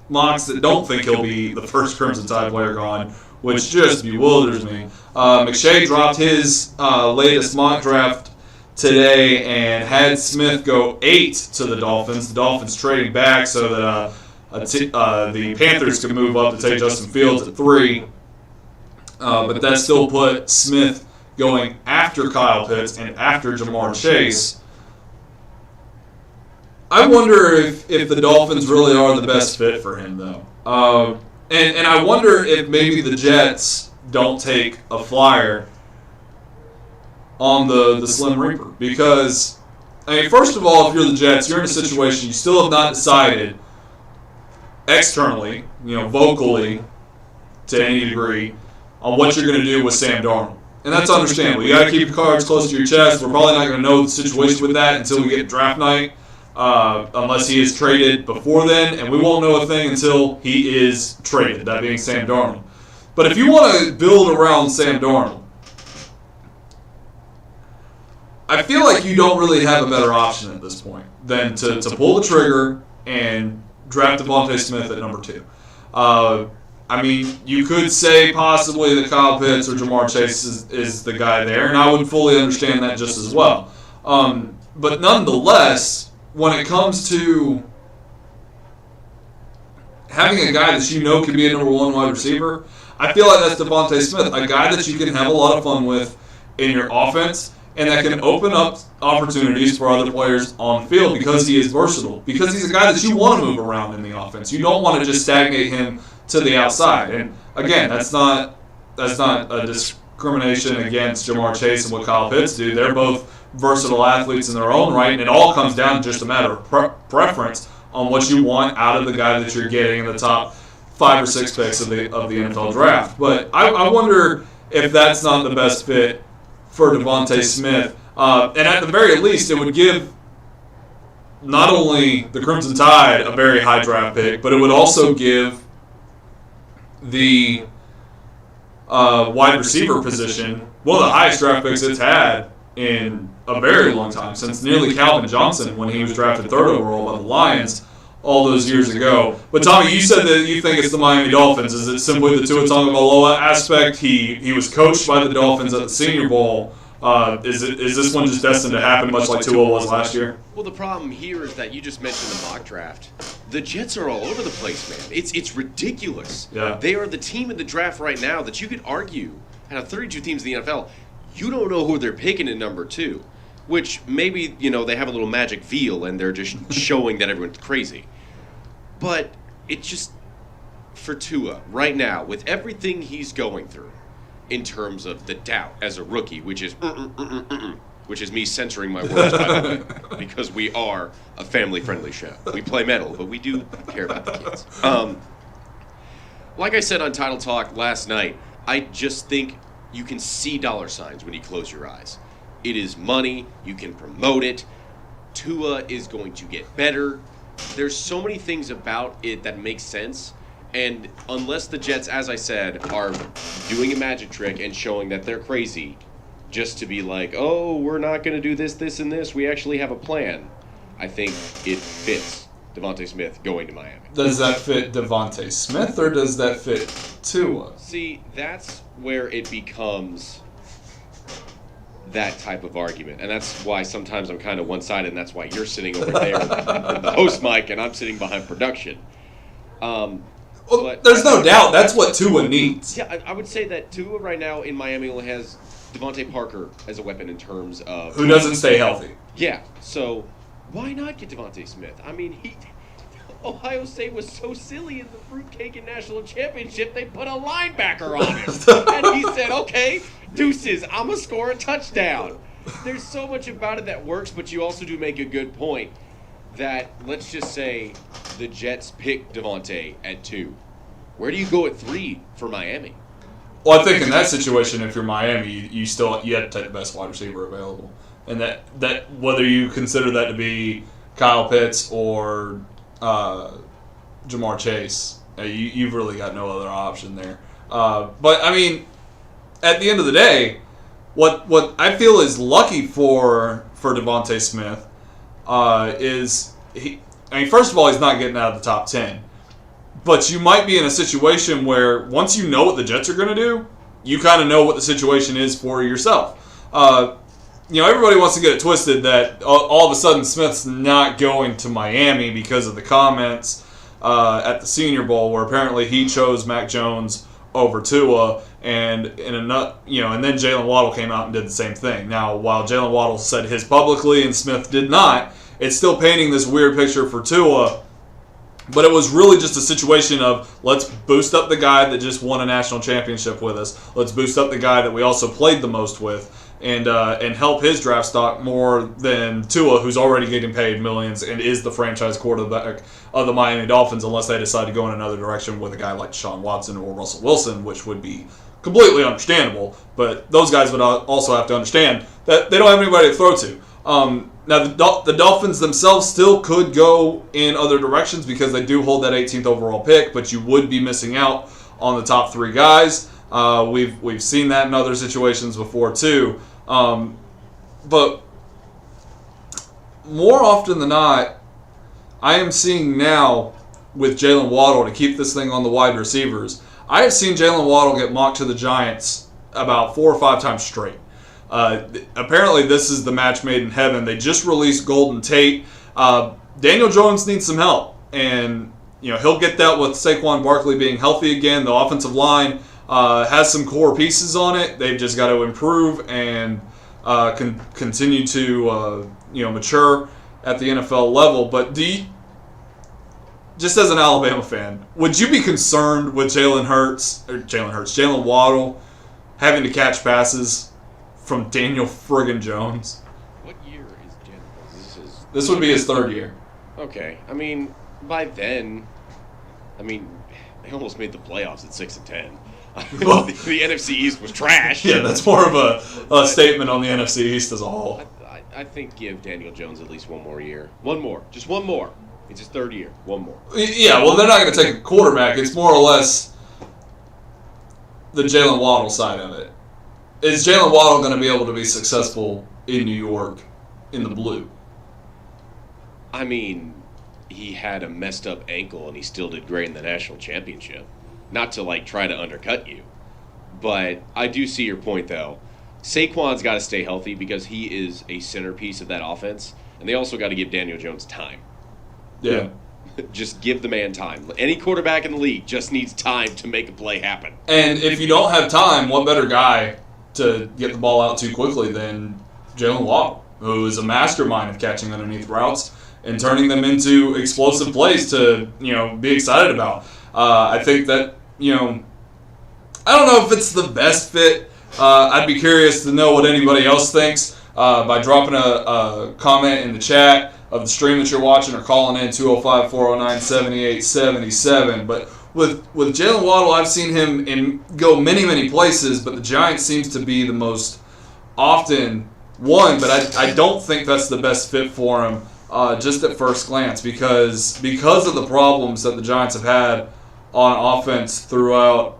mocks that don't think he'll be the first Crimson Tide player gone, which just bewilders me. McShay dropped his latest mock draft today and had Smith go 8 to the Dolphins. The Dolphins trading back so that the Panthers could move up to take Justin Fields at 3. But that still put Smith going after Kyle Pitts and after Jamar Chase. I wonder if the Dolphins really are the best fit for him, though. And I wonder if maybe the Jets don't take a flyer on the Slim Reaper. Because, I mean, first of all, if you're the Jets, you're in a situation you still have not decided externally, vocally, to any degree, on what you're going to do with Sam Darnold. And that's understandable. You got to keep your cards close to your chest. We're probably not going to know the situation with that until we get to draft night. Unless he is traded before then, and we won't know a thing until he is traded, that being Sam Darnold. But if you want to build around Sam Darnold, I feel like you don't really have a better option at this point than to pull the trigger and draft Devontae Smith at number 2. I mean, you could say possibly that Kyle Pitts or Jamar Chase is the guy there, and I would fully understand that just as well. But nonetheless, when it comes to having a guy that can be a number 1 wide receiver, I feel like that's Devontae Smith, a guy that you can have a lot of fun with in your offense and that can open up opportunities for other players on the field because he is versatile, because he's a guy that you want to move around in the offense. You don't want to just stagnate him to the outside. And again, that's not a discrimination against Jamar Chase and what Kyle Pitts do. They're both versatile athletes in their own right, and it all comes down to just a matter of preference on what you want out of the guy that you're getting in the top 5 or 6 picks of the NFL draft. But I wonder if that's not the best fit for Devontae Smith. And at the very least, it would give not only the Crimson Tide a very high draft pick, but it would also give the wide receiver position one of the highest draft picks it's had in a very long time, since nearly Calvin Johnson when he was drafted 3rd overall by the Lions all those years ago. But Tommy, you said that you think it's the Miami Dolphins. Is it simply the Tua Tagovailoa aspect? He was coached by the Dolphins at the Senior Bowl. Is this one just destined to happen, much like Tua was last year? Well, the problem here is that you just mentioned the mock draft. The Jets are all over the place, man. It's ridiculous. Yeah. They are the team in the draft right now that you could argue out of 32 teams in the NFL, you don't know who they're picking at number 2, which maybe, they have a little magic veil and they're just showing that everyone's crazy. But it just, for Tua, right now, with everything he's going through in terms of the doubt as a rookie, which is me censoring my words, by the way, because we are a family-friendly show. We play metal, but we do care about the kids. Like I said on Title Talk last night, I just think you can see dollar signs when you close your eyes. It is money. You can promote it. Tua is going to get better. There's so many things about it that make sense. And unless the Jets, as I said, are doing a magic trick and showing that they're crazy just to be like, oh, we're not going to do this, this, and this. We actually have a plan. I think it fits Devontae Smith going to Miami. Does that fit Devontae Smith or does that fit Tua? See, that's where it becomes that type of argument. And that's why sometimes I'm kind of one-sided, and that's why you're sitting over there in the host mic and I'm sitting behind production. Well, there's no doubt that's what Tua needs. Yeah, I would say that Tua right now in Miami only has Devontae Parker as a weapon in terms of... Who doesn't stay healthy. Yeah, so why not get Devontae Smith? I mean, Ohio State was so silly in the fruitcake and national championship, they put a linebacker on him. And he said, okay, deuces, I'm going to score a touchdown. There's so much about it that works, but you also do make a good point that, let's just say, the Jets pick Devontae at 2. Where do you go at 3 for Miami? Well, I think in that situation, if you're Miami, you have to take the best wide receiver available, and that whether you consider that to be Kyle Pitts or Jamar Chase, you've really got no other option there. But I mean, at the end of the day, what I feel is lucky for Devontae Smith is first of all, he's not getting out of the top 10. But you might be in a situation where once you know what the Jets are going to do, you kind of know what the situation is for yourself. Everybody wants to get it twisted that all of a sudden Smith's not going to Miami because of the comments at the Senior Bowl where apparently he chose Mac Jones over Tua, and then Jalen Waddle came out and did the same thing. Now, while Jalen Waddle said his publicly and Smith did not, it's still painting this weird picture for Tua. But it was really just a situation of let's boost up the guy that just won a national championship with us. Let's boost up the guy that we also played the most with, and help his draft stock more than Tua, who's already getting paid millions and is the franchise quarterback of the Miami Dolphins, unless they decide to go in another direction with a guy like Deshaun Watson or Russell Wilson, which would be completely understandable. But those guys would also have to understand that they don't have anybody to throw to. Now, the Dolphins themselves still could go in other directions because they do hold that 18th overall pick, but you would be missing out on the top 3 guys. We've seen that in other situations before too. But more often than not, I am seeing now with Jalen Waddle to keep this thing on the wide receivers. I have seen Jalen Waddle get mocked to the Giants about 4 or 5 times straight. Apparently this is the match made in heaven. They just released Golden Tate. Daniel Jones needs some help, and he'll get that with Saquon Barkley being healthy again. The offensive line has some core pieces on it. They've just got to improve and continue to mature at the NFL level. But just as an Alabama fan, would you be concerned with Jalen Waddle having to catch passes from Daniel friggin' Jones? What year is Jalen? This would be his 3rd year. Okay. I mean, by then, they almost made the playoffs at 6-10. Well, the NFC East was trash. Yeah, that's more of a statement on the NFC East as a whole. I think give Daniel Jones at least one more year. One more. Just one more. It's his 3rd year. One more. Yeah, well, they're not going to take a quarterback. It's more or less the Jalen Waddle side of it. Is Jalen Waddle going to be able to be successful in New York in the blue? I mean, he had a messed up ankle and he still did great in the national championship. Not to try to undercut you, but I do see your point though. Saquon's got to stay healthy because he is a centerpiece of that offense, and they also got to give Daniel Jones time. Yeah. Just give the man time. Any quarterback in the league just needs time to make a play happen. And if you don't have time, what better guy to get the ball out too quickly than Jalen Waddle, who is a mastermind of catching underneath routes and turning them into explosive plays to be excited about. I think that I don't know if it's the best fit. I'd be curious to know what anybody else thinks by dropping a comment in the chat of the stream that you're watching or calling in 205-409-7877. But with Jalen Waddle, I've seen him go many, many places, but the Giants seems to be the most often one. But I don't think that's the best fit for him just at first glance because of the problems that the Giants have had on offense throughout,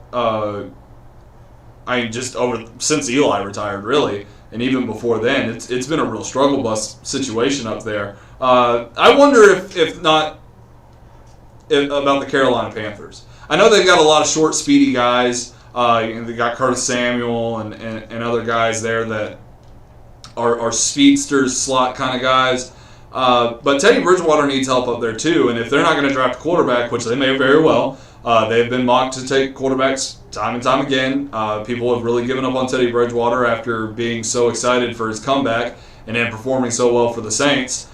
since Eli retired, really, and even before then, it's been a real struggle bus situation up there. I wonder if about the Carolina Panthers. I know they've got a lot of short, speedy guys. They got Curtis Samuel and other guys there that are speedsters, slot kind of guys. But Teddy Bridgewater needs help up there too, and if they're not going to draft a quarterback, which they may very well, they've been mocked to take quarterbacks time and time again. People have really given up on Teddy Bridgewater after being so excited for his comeback and then performing so well for the Saints.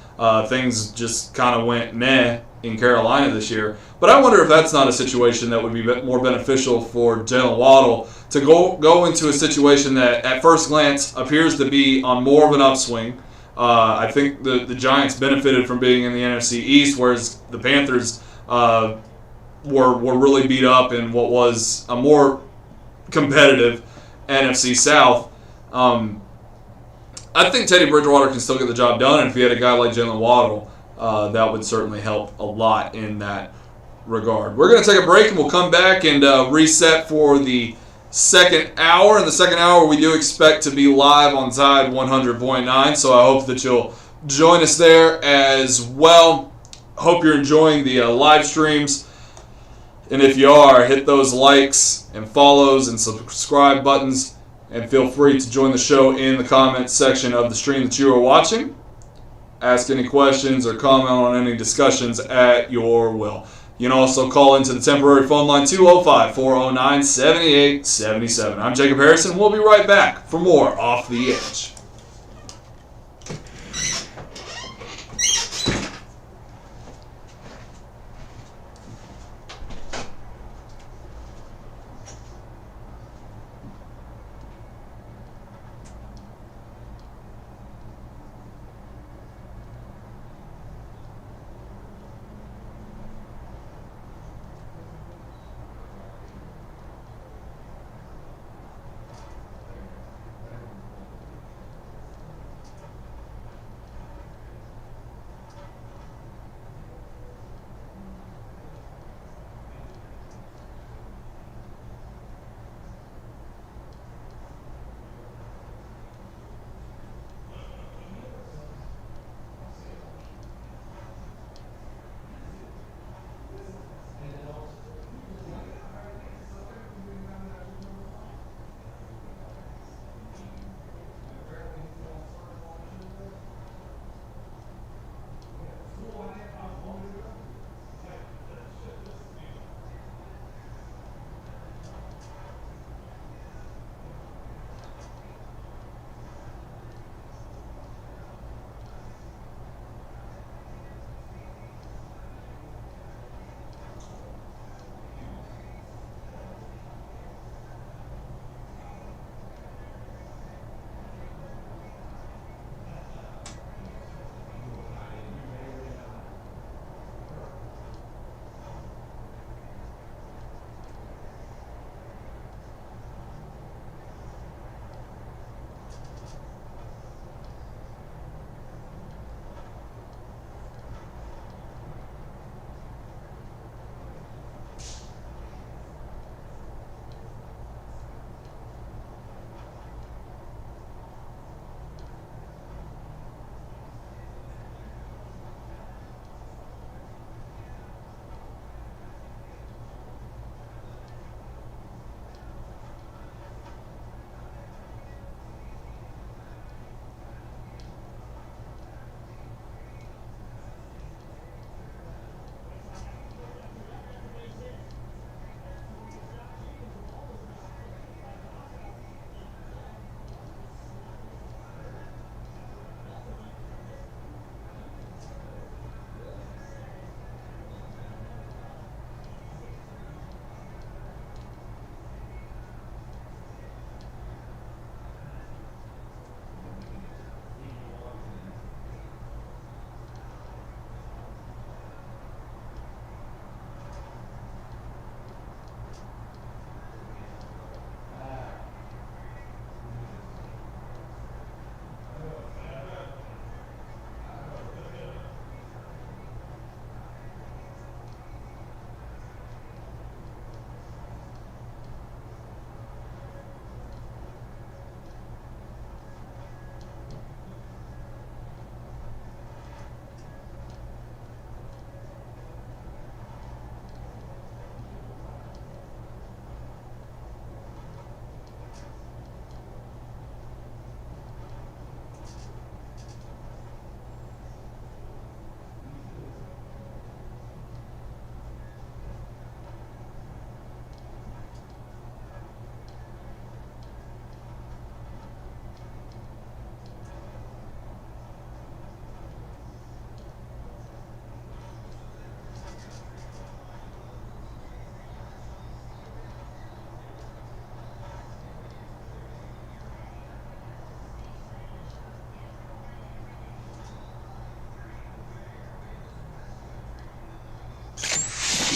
Things just kind of went meh in Carolina this year. But I wonder if that's not a situation that would be more beneficial for Jalen Waddle to go into a situation that at first glance appears to be on more of an upswing. I think the Giants benefited from being in the NFC East, whereas the Panthers were really beat up in what was a more competitive NFC South. I think Teddy Bridgewater can still get the job done, and if he had a guy like Jalen Waddle, that would certainly help a lot in that regard. We're going to take a break, and we'll come back and reset for the second hour. In the second hour, we do expect to be live on Tide 100.9, so I hope that you'll join us there as well. Hope you're enjoying the live streams. And if you are, hit those likes and follows and subscribe buttons. And feel free to join the show in the comments section of the stream that you are watching. Ask any questions or comment on any discussions at your will. You can also call into the temporary phone line 205-409-7877. I'm Jacob Harrison. We'll be right back for more Off the Edge.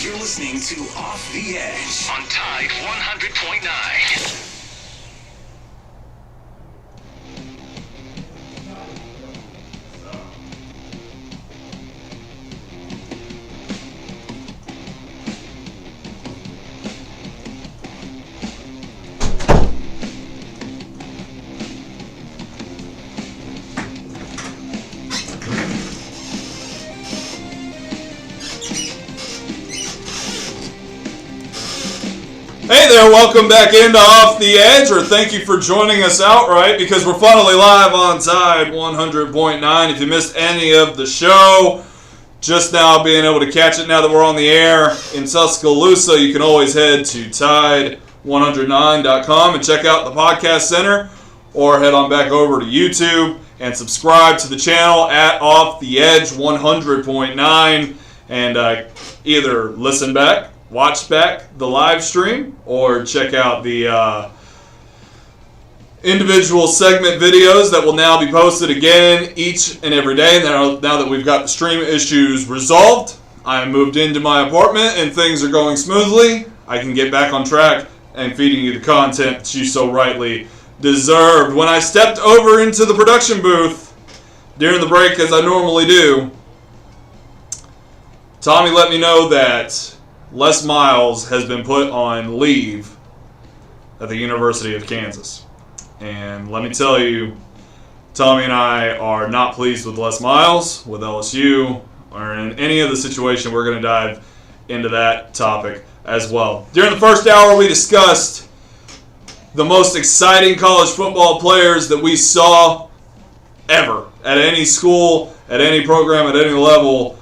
You're listening to Off the Edge on Tide 100.9. Hey there, welcome back into Off the Edge, or thank you for joining us outright, because we're finally live on Tide 100.9. If you missed any of the show, just now being able to catch it now that we're on the air in Tuscaloosa, you can always head to Tide109.com and check out the podcast center, or head on back over to YouTube and subscribe to the channel at Off the Edge 100.9, and either listen back, watch back the live stream, or check out the individual segment videos that will now be posted again each and every day. Now that we've got the stream issues resolved, I moved into my apartment and things are going smoothly. I can get back on track and feeding you the content that you so rightly deserved. When I stepped over into the production booth during the break, as I normally do, Tommy let me know that Les Miles has been put on leave at the University of Kansas. And let me tell you, Tommy and I are not pleased with Les Miles, with LSU, or in any of the situation. We're going to dive into that topic as well. During the first hour, we discussed the most exciting college football players that we saw ever at any school, at any program, at any level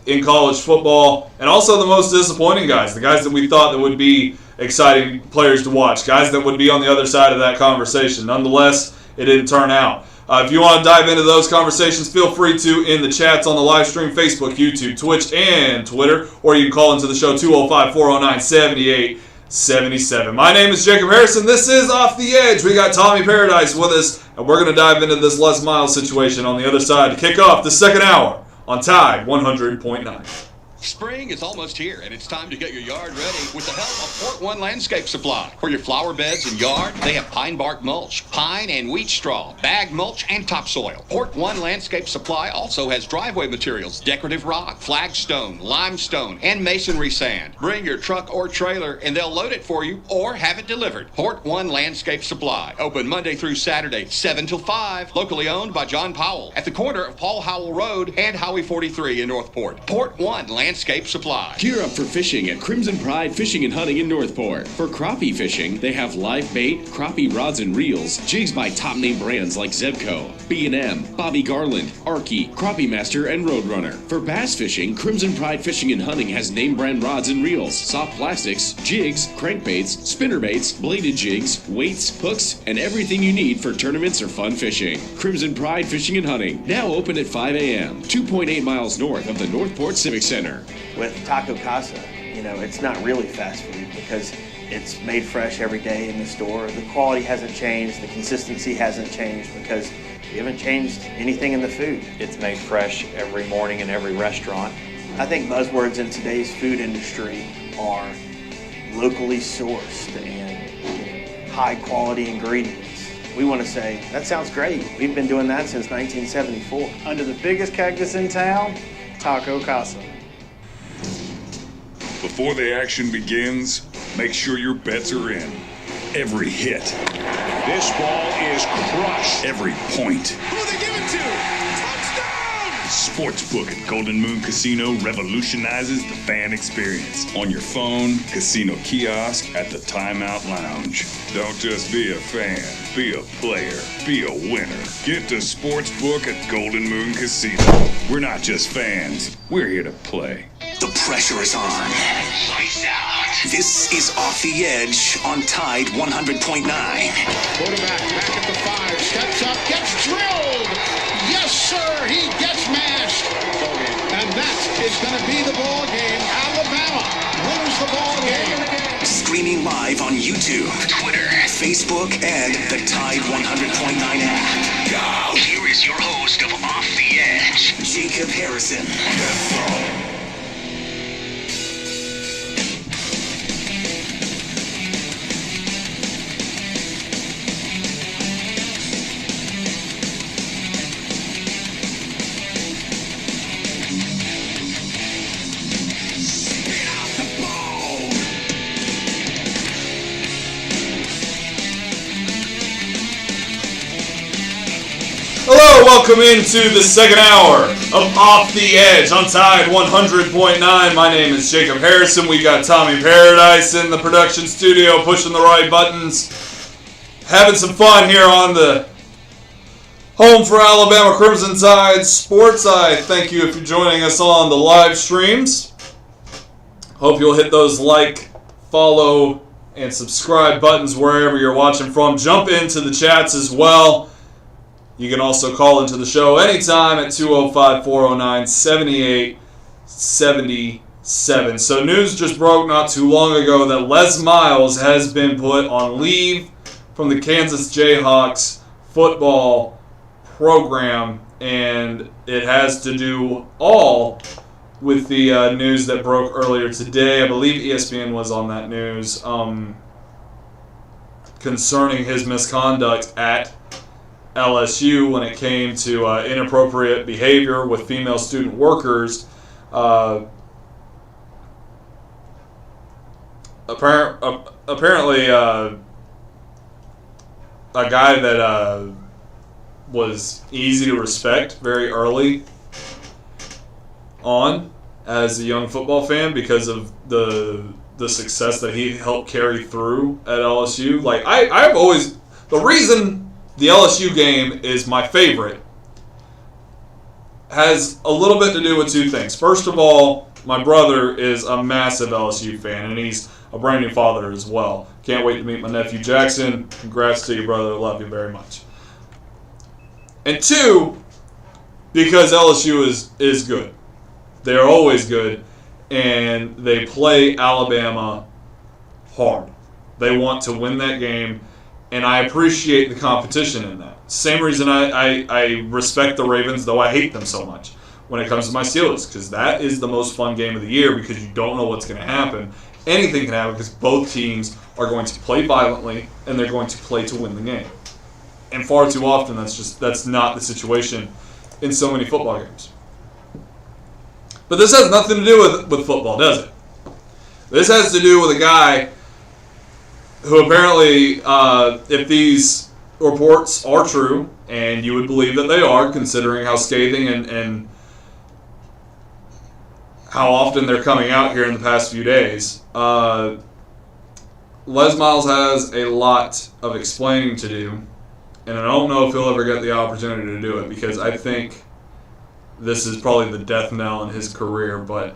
in college football, and also the most disappointing guys, the guys that we thought that would be exciting players to watch, guys that would be on the other side of that conversation. Nonetheless, it didn't turn out. If you want to dive into those conversations, feel free to in the chats on the live stream, Facebook, YouTube, Twitch, and Twitter, or you can call into the show 205-409-7877. My name is Jacob Harrison. This is Off the Edge. We got Tommy Paradise with us, and we're going to dive into this Les Miles situation on the other side to kick off the second hour on Tide 100.9. Spring is almost here, and it's time to get your yard ready with the help of Port One Landscape Supply. For your flower beds and yard, they have pine bark mulch, pine and wheat straw, bag mulch, and topsoil. Port One Landscape Supply also has driveway materials, decorative rock, flagstone, limestone, and masonry sand. Bring your truck or trailer, and they'll load it for you or have it delivered. Port One Landscape Supply. Open Monday through Saturday, 7 till 5. Locally owned by John Powell at the corner of Paul Howell Road and Highway 43 in Northport. Port One Landscape Supply. Gear up for fishing at Crimson Pride Fishing and Hunting in Northport. For crappie fishing, they have live bait, crappie rods and reels, jigs by top name brands like Zebco, B&M, Bobby Garland, Arky, Crappie Master, and Roadrunner. For bass fishing, Crimson Pride Fishing and Hunting has name brand rods and reels, soft plastics, jigs, crankbaits, spinnerbaits, bladed jigs, weights, hooks, and everything you need for tournaments or fun fishing. Crimson Pride Fishing and Hunting, now open at 5 a.m., 2.8 miles north of the Northport Civic Center. With Taco Casa, it's not really fast food because it's made fresh every day in the store. The quality hasn't changed, the consistency hasn't changed because we haven't changed anything in the food. It's made fresh every morning in every restaurant. I think buzzwords in today's food industry are locally sourced and high quality ingredients. We want to say, that sounds great. We've been doing that since 1974. Under the biggest cactus in town, Taco Casa. Before the action begins, make sure your bets are in. Every hit. This ball is crushed. Every point. Who they give it to? Touchdown! Sportsbook at Golden Moon Casino revolutionizes the fan experience. On your phone, casino kiosk, at the Timeout Lounge. Don't just be a fan. Be a player. Be a winner. Get to Sportsbook at Golden Moon Casino. We're not just fans. We're here to play. The pressure is on. Lights out. This is Off the Edge on Tide 100.9. Quarterback back at the 5, steps up, gets drilled. Yes, sir, he gets mashed. And that is going to be the ball game. Alabama wins the ball game. Streaming live on YouTube, Twitter, Facebook, and the Tide 100.9 app. Now, here is your host of Off the Edge, Jacob Harrison. Welcome into the second hour of Off the Edge on Tide 100.9. My name is Jacob Harrison. We got Tommy Paradise in the production studio pushing the right buttons. Having some fun here on the home for Alabama Crimson Tide Sports Eye. Thank you if you're joining us on the live streams. Hope you'll hit those like, follow, and subscribe buttons wherever you're watching from. Jump into the chats as well. You can also call into the show anytime at 205-409-7877. So news just broke not too long ago that Les Miles has been put on leave from the Kansas Jayhawks football program, and it has to do all with the news that broke earlier today. I believe ESPN was on that news concerning his misconduct at LSU when it came to inappropriate behavior with female student workers. Apparently, a guy that was easy to respect very early on as a young football fan because of the success that he helped carry through at LSU. Like I've always, the reason the LSU game is my favorite has a little bit to do with two things. First of all, my brother is a massive LSU fan, and he's a brand new father as well. Can't wait to meet my nephew Jackson. Congrats to you, brother. Love you very much. And two, because LSU is good. They're always good, and they play Alabama hard. They want to win that game, and I appreciate the competition in that. Same reason I respect the Ravens, though I hate them so much when it comes to my Steelers, because that is the most fun game of the year because you don't know what's going to happen. Anything can happen because both teams are going to play violently, and they're going to play to win the game. And far too often, that's not the situation in so many football games. But this has nothing to do with football, does it? This has to do with a guy who apparently, if these reports are true, and you would believe that they are, considering how scathing and how often they're coming out here in the past few days, Les Miles has a lot of explaining to do, and I don't know if he'll ever get the opportunity to do it, because I think this is probably the death knell in his career, but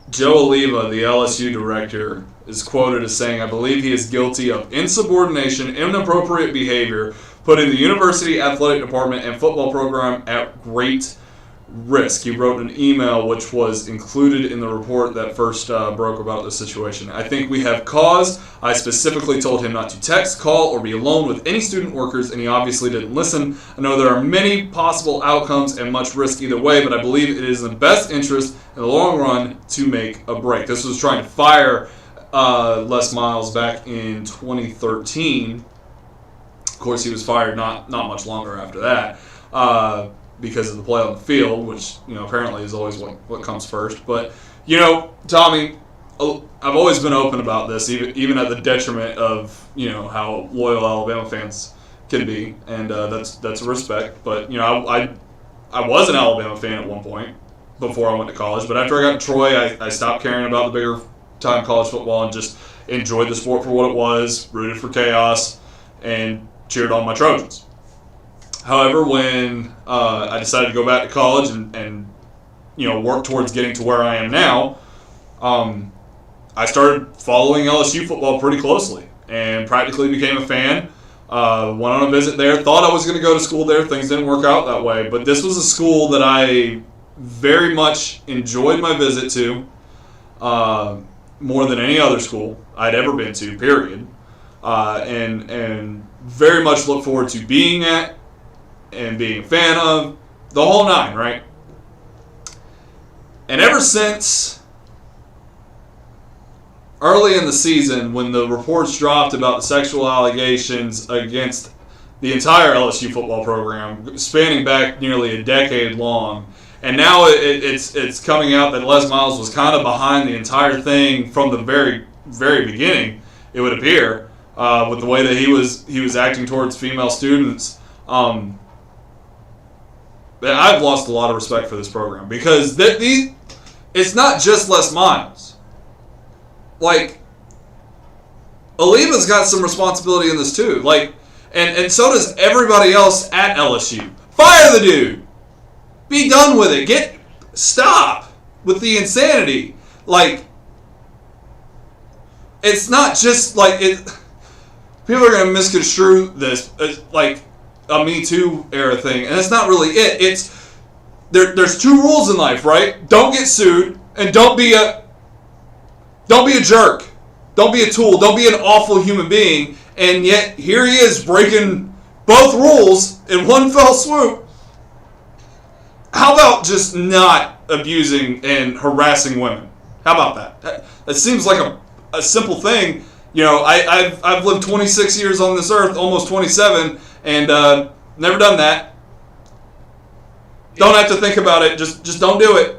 Joe Oliva, the LSU director, is quoted as saying, "I believe he is guilty of insubordination, inappropriate behavior, putting the university athletic department and football program at great risk." He wrote an email which was included in the report that first broke about the situation. "I think we have cause. I specifically told him not to text, call, or be alone with any student workers, and he obviously didn't listen. I know there are many possible outcomes and much risk either way, but I believe it is in the best interest in the long run to make a break." This was trying to fire Les Miles back in 2013. Of course, he was fired not much longer after that. Because of the play on the field, which, apparently is always what comes first. But, Tommy, I've always been open about this, even at the detriment of, how loyal Alabama fans can be, and that's a respect. But, I was an Alabama fan at one point before I went to college, but after I got to Troy, I stopped caring about the bigger time college football and just enjoyed the sport for what it was, rooted for chaos, and cheered on my Trojans. However, when I decided to go back to college and work towards getting to where I am now, I started following LSU football pretty closely and practically became a fan. Went on a visit there. Thought I was going to go to school there. Things didn't work out that way. But this was a school that I very much enjoyed my visit to, more than any other school I'd ever been to, period. And very much look forward to being at and being a fan of, the whole nine, right? And ever since early in the season, when the reports dropped about the sexual allegations against the entire LSU football program, spanning back nearly a decade long, and now it's coming out that Les Miles was kind of behind the entire thing from the very, very beginning, it would appear. with the way that he was acting towards female students. I've lost a lot of respect for this program because it's not just Les Miles. Like, Aliva's got some responsibility in this too. Like, and so does everybody else at LSU. Fire the dude. Be done with it. Stop with the insanity. Like, it's not just like it. People are going to misconstrue this as like a Me Too era thing, and it's not really it. It's there's two rules in life, right? Don't get sued, and don't be a jerk. Don't be a tool. Don't be an awful human being. And yet here he is breaking both rules in one fell swoop. How about just not abusing and harassing women? How about that? That seems like a simple thing. You know, I've lived 26 years on this earth, almost 27, and never done that. Don't have to think about it. Just don't do it.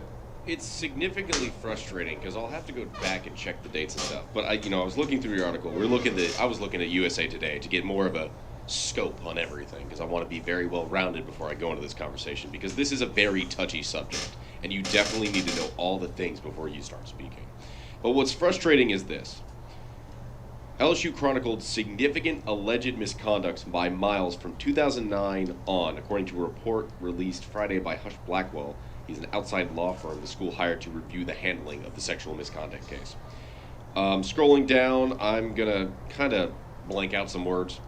It's significantly frustrating because I'll have to go back and check the dates and stuff. But I was looking through your article. I was looking at USA Today to get more of a scope on everything because I want to be very well rounded before I go into this conversation because this is a very touchy subject and you definitely need to know all the things before you start speaking. But what's frustrating is this. LSU chronicled significant alleged misconduct by Miles from 2009 on, according to a report released Friday by Hush Blackwell. He's an outside law firm the school hired to review the handling of the sexual misconduct case. Scrolling down, I'm going to kind of blank out some words.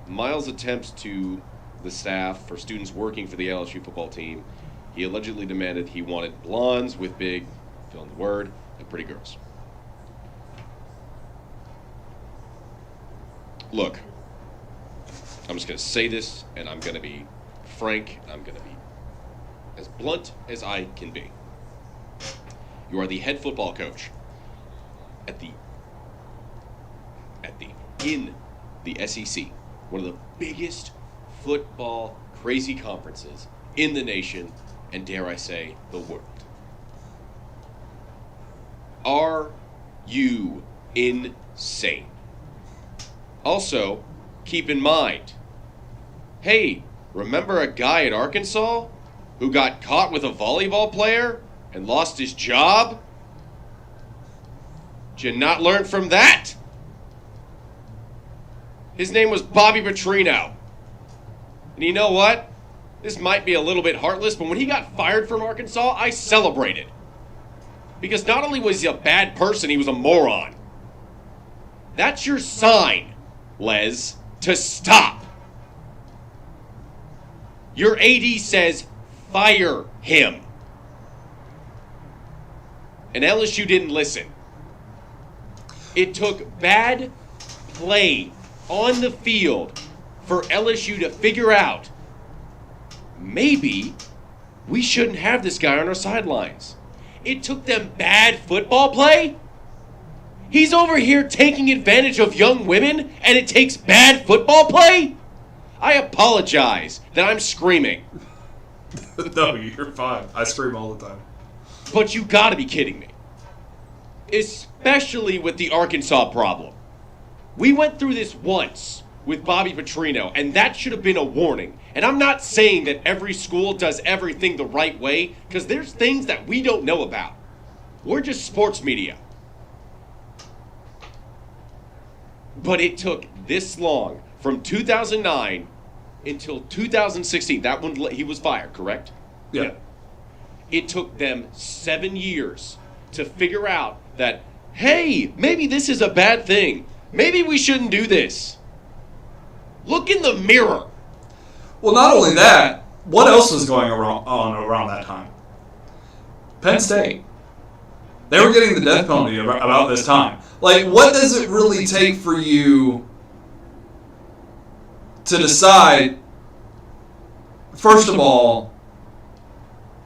Miles' attempts to the staff for students working for the LSU football team, he allegedly demanded he wanted blondes with big, fill in the word, and pretty girls. Look, I'm just going to say this, and I'm going to be frank, and I'm going to be as blunt as I can be. You are the head football coach in the SEC, one of the biggest football crazy conferences in the nation, and dare I say, the world. Are you insane? Also, keep in mind, hey, remember a guy at Arkansas who got caught with a volleyball player and lost his job? Did you not learn from that? His name was Bobby Petrino. And you know what? This might be a little bit heartless, but when he got fired from Arkansas, I celebrated. Because not only was he a bad person, he was a moron. That's your sign, Les, to stop. Your AD says, fire him. And LSU didn't listen. It took bad play on the field for LSU to figure out maybe we shouldn't have this guy on our sidelines. It took them bad football play. He's over here taking advantage of young women and it takes bad football play? I apologize that I'm screaming. No, you're fine. I scream all the time. But you gotta be kidding me. Especially with the Arkansas problem. We went through this once with Bobby Petrino, and that should have been a warning. And I'm not saying that every school does everything the right way, because there's things that we don't know about. We're just sports media. But it took this long, from 2009 until 2016. That one, he was fired, correct? Yeah. It took them 7 years to figure out that, hey, maybe this is a bad thing. Maybe we shouldn't do this. Look in the mirror. Well, not only that, what else was going on around that time? Penn State. They were getting the death penalty about this time. Like, what does it really take for you to decide, first of all,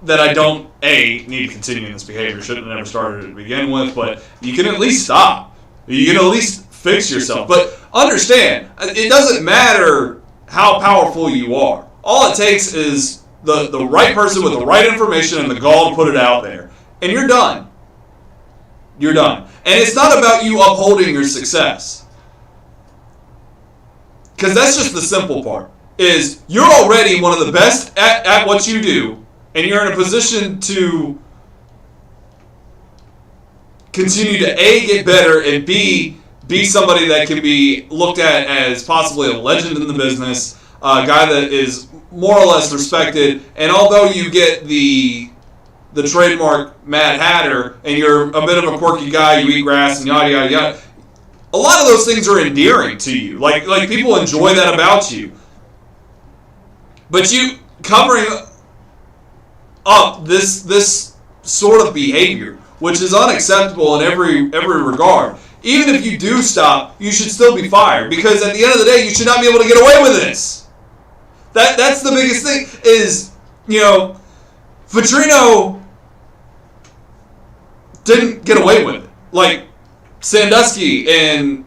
that I don't, need to continue in this behavior? Shouldn't have never started to begin with, but you can at least stop. You can at least fix yourself. But understand, it doesn't matter how powerful you are. All it takes is the right person with the right information and the gall to put it out there. And you're done. You're done. And it's not about you upholding your success. Because that's just the simple part. Is you're already one of the best at what you do, and you're in a position to continue to A, get better, and B, be somebody that can be looked at as possibly a legend in the business, a guy that is more or less respected. And although you get the trademark Mad Hatter, and you're a bit of a quirky guy, you eat grass and yada yada yada, a lot of those things are endearing to you. Like people enjoy that about you. But you covering up this sort of behavior, which is unacceptable in every regard. Even if you do stop, you should still be fired, because at the end of the day, you should not be able to get away with this. That's the biggest thing. Is, Petrino didn't get away with it. Like Sandusky and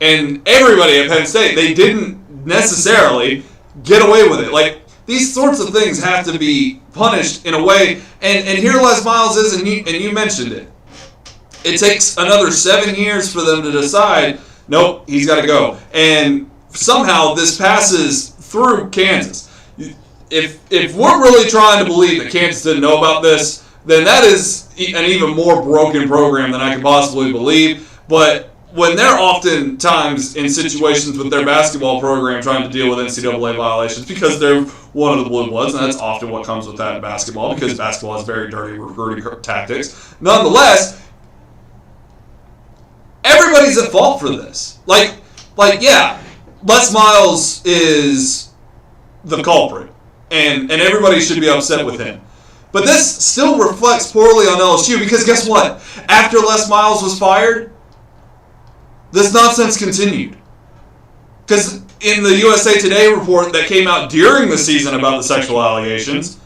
everybody at Penn State, they didn't necessarily get away with it. Like, these sorts of things have to be punished in a way. And here Les Miles is, and you mentioned it. It takes another 7 years for them to decide, nope, he's got to go. And somehow this passes through Kansas. If we're really trying to believe that Kansas didn't know about this, then that is an even more broken program than I could possibly believe. But when they're oftentimes in situations with their basketball program trying to deal with NCAA violations because they're one of the blue bloods, and that's often what comes with that in basketball, because basketball has very dirty recruiting tactics. Nonetheless, everybody's at fault for this. Like, yeah, Les Miles is the culprit, and everybody should be upset with him. But this still reflects poorly on LSU, because guess what? After Les Miles was fired, this nonsense continued. Because in the USA Today report that came out during the season about the sexual allegations,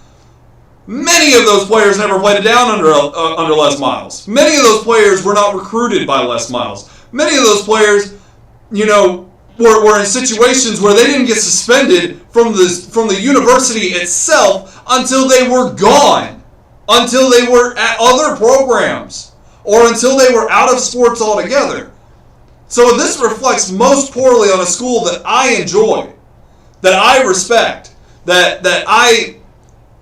many of those players never played it down under Les Miles. Many of those players were not recruited by Les Miles. Many of those players, were in situations where they didn't get suspended from the university itself until they were gone, until they were at other programs, or until they were out of sports altogether. So this reflects most poorly on a school that I enjoy, that I respect, that I,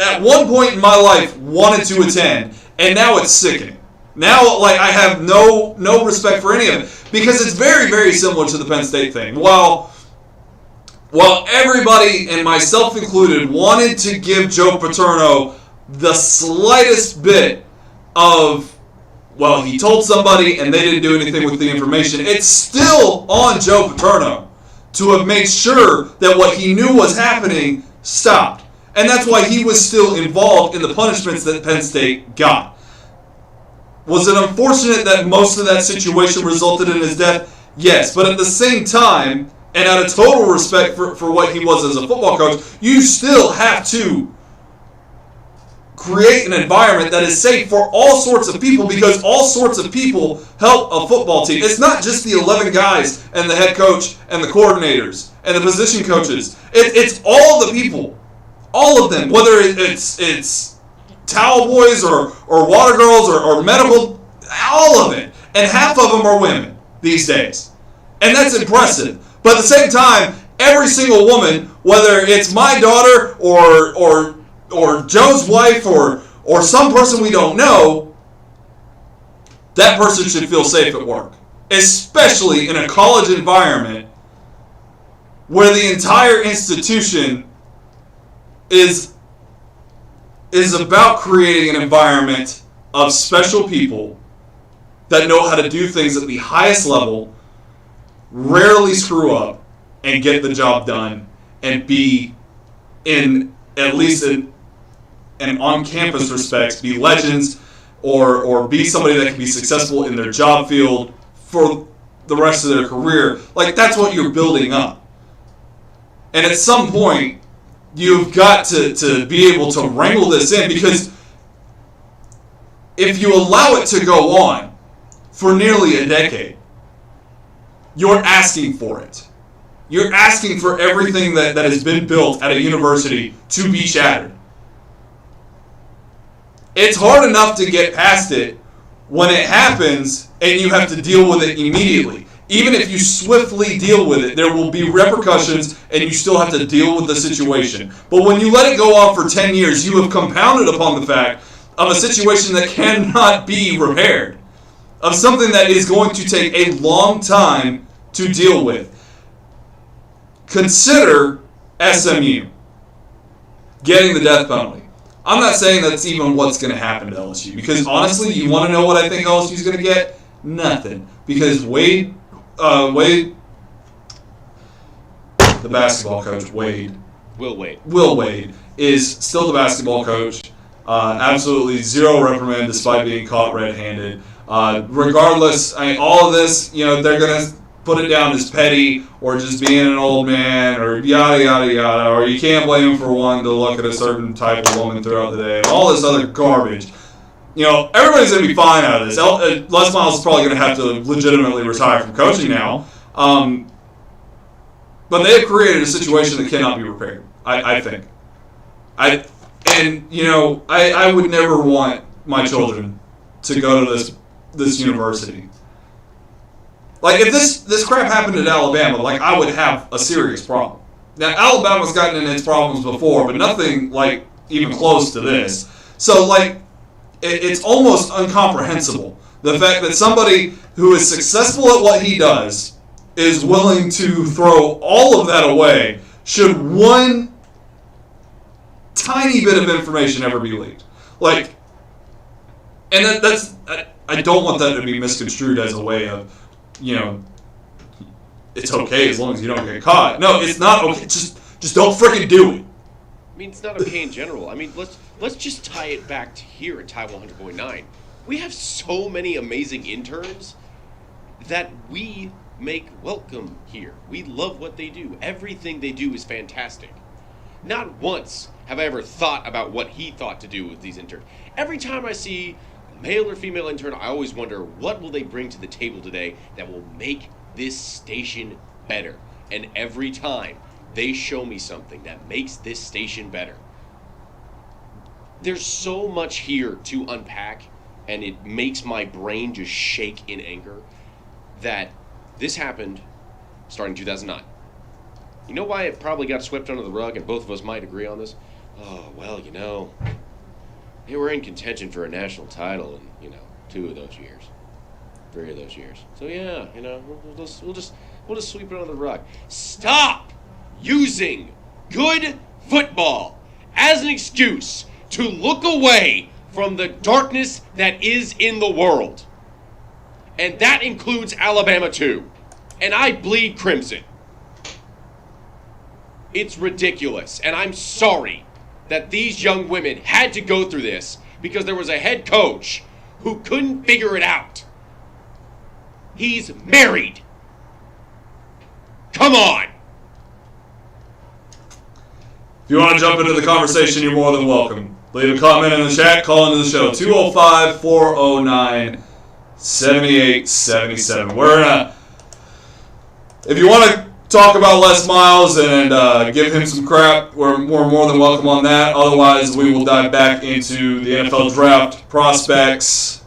at one point in my life, wanted to attend, and now it's sickening. Now, I have no respect for any of it, because it's very, very similar to the Penn State thing. While everybody, and myself included, wanted to give Joe Paterno the slightest bit of, well, he told somebody and they didn't do anything with the information, it's still on Joe Paterno to have made sure that what he knew was happening stopped. And that's why he was still involved in the punishments that Penn State got. Was it unfortunate that most of that situation resulted in his death? Yes, but at the same time, and out of total respect for what he was as a football coach, you still have to create an environment that is safe for all sorts of people, because all sorts of people help a football team. It's not just the 11 guys and the head coach and the coordinators and the position coaches. It's all the people, all of them, whether it's towel boys or water girls or medical, all of it. And half of them are women these days. And that's impressive. But at the same time, every single woman, whether it's my daughter or Joe's wife or some person we don't know, that person should feel safe at work. Especially in a college environment where the entire institution is about creating an environment of special people that know how to do things at the highest level, rarely screw up, and get the job done, and be, in at least in on-campus respects, be legends, or be somebody that can be successful in their job field for the rest of their career. That's what you're building up. And at some point, you've got to be able to wrangle this in, because if you allow it to go on for nearly a decade, you're asking for it. You're asking for everything that has been built at a university to be shattered. It's hard enough to get past it when it happens and you have to deal with it immediately. Even if you swiftly deal with it, there will be repercussions and you still have to deal with the situation. But when you let it go on for 10 years, you have compounded upon the fact of a situation that cannot be repaired, of something that is going to take a long time to deal with. Consider SMU getting the death penalty. I'm not saying that's even what's going to happen to LSU, because honestly, you want to know what I think LSU is going to get? Nothing. Because Wade, the basketball coach, Will Wade, is still the basketball coach. Absolutely zero reprimand despite being caught red-handed. Regardless, all of this, they're going to put it down as petty or just being an old man or yada, yada, yada, or you can't blame him for wanting to look at a certain type of woman throughout the day. All this other garbage. Everybody's going to be fine out of this. Les Miles is probably going to have to legitimately retire from coaching now. But they have created a situation that cannot be repaired, I think. I would never want my children to go to this university. Like, if this crap happened at Alabama, I would have a serious problem. Now, Alabama's gotten in its problems before, but nothing, even close to this. So, it's almost incomprehensible. The fact that somebody who is successful at what he does is willing to throw all of that away should one tiny bit of information ever be leaked. And that's I don't want that to be misconstrued as a way of, it's okay as long as you don't get caught. No, it's not okay. Just don't freaking do it. I mean, it's not okay in general. I mean, let's just tie it back to here at Ty 100.9. We have so many amazing interns that we make welcome here. We love what they do. Everything they do is fantastic. Not once have I ever thought about what he thought to do with these interns. Every time I see a male or female intern, I always wonder, what will they bring to the table today that will make this station better? And every time they show me something that makes this station better. There's so much here to unpack, and it makes my brain just shake in anger that this happened starting 2009. You know why it probably got swept under the rug, and both of us might agree on this? Oh, well, they were in contention for a national title in, 2 of those years. 3 of those years. So yeah, we'll just sweep it under the rug. Stop using good football as an excuse to look away from the darkness that is in the world. And that includes Alabama too. And I bleed crimson. It's ridiculous. And I'm sorry that these young women had to go through this because there was a head coach who couldn't figure it out. He's married. Come on. If you want to jump into the conversation, you're more than welcome. Leave a comment in the chat, call into the show, 205-409-7877. If you want to talk about Les Miles and give him some crap, we're more than welcome on that. Otherwise, we will dive back into the NFL draft prospects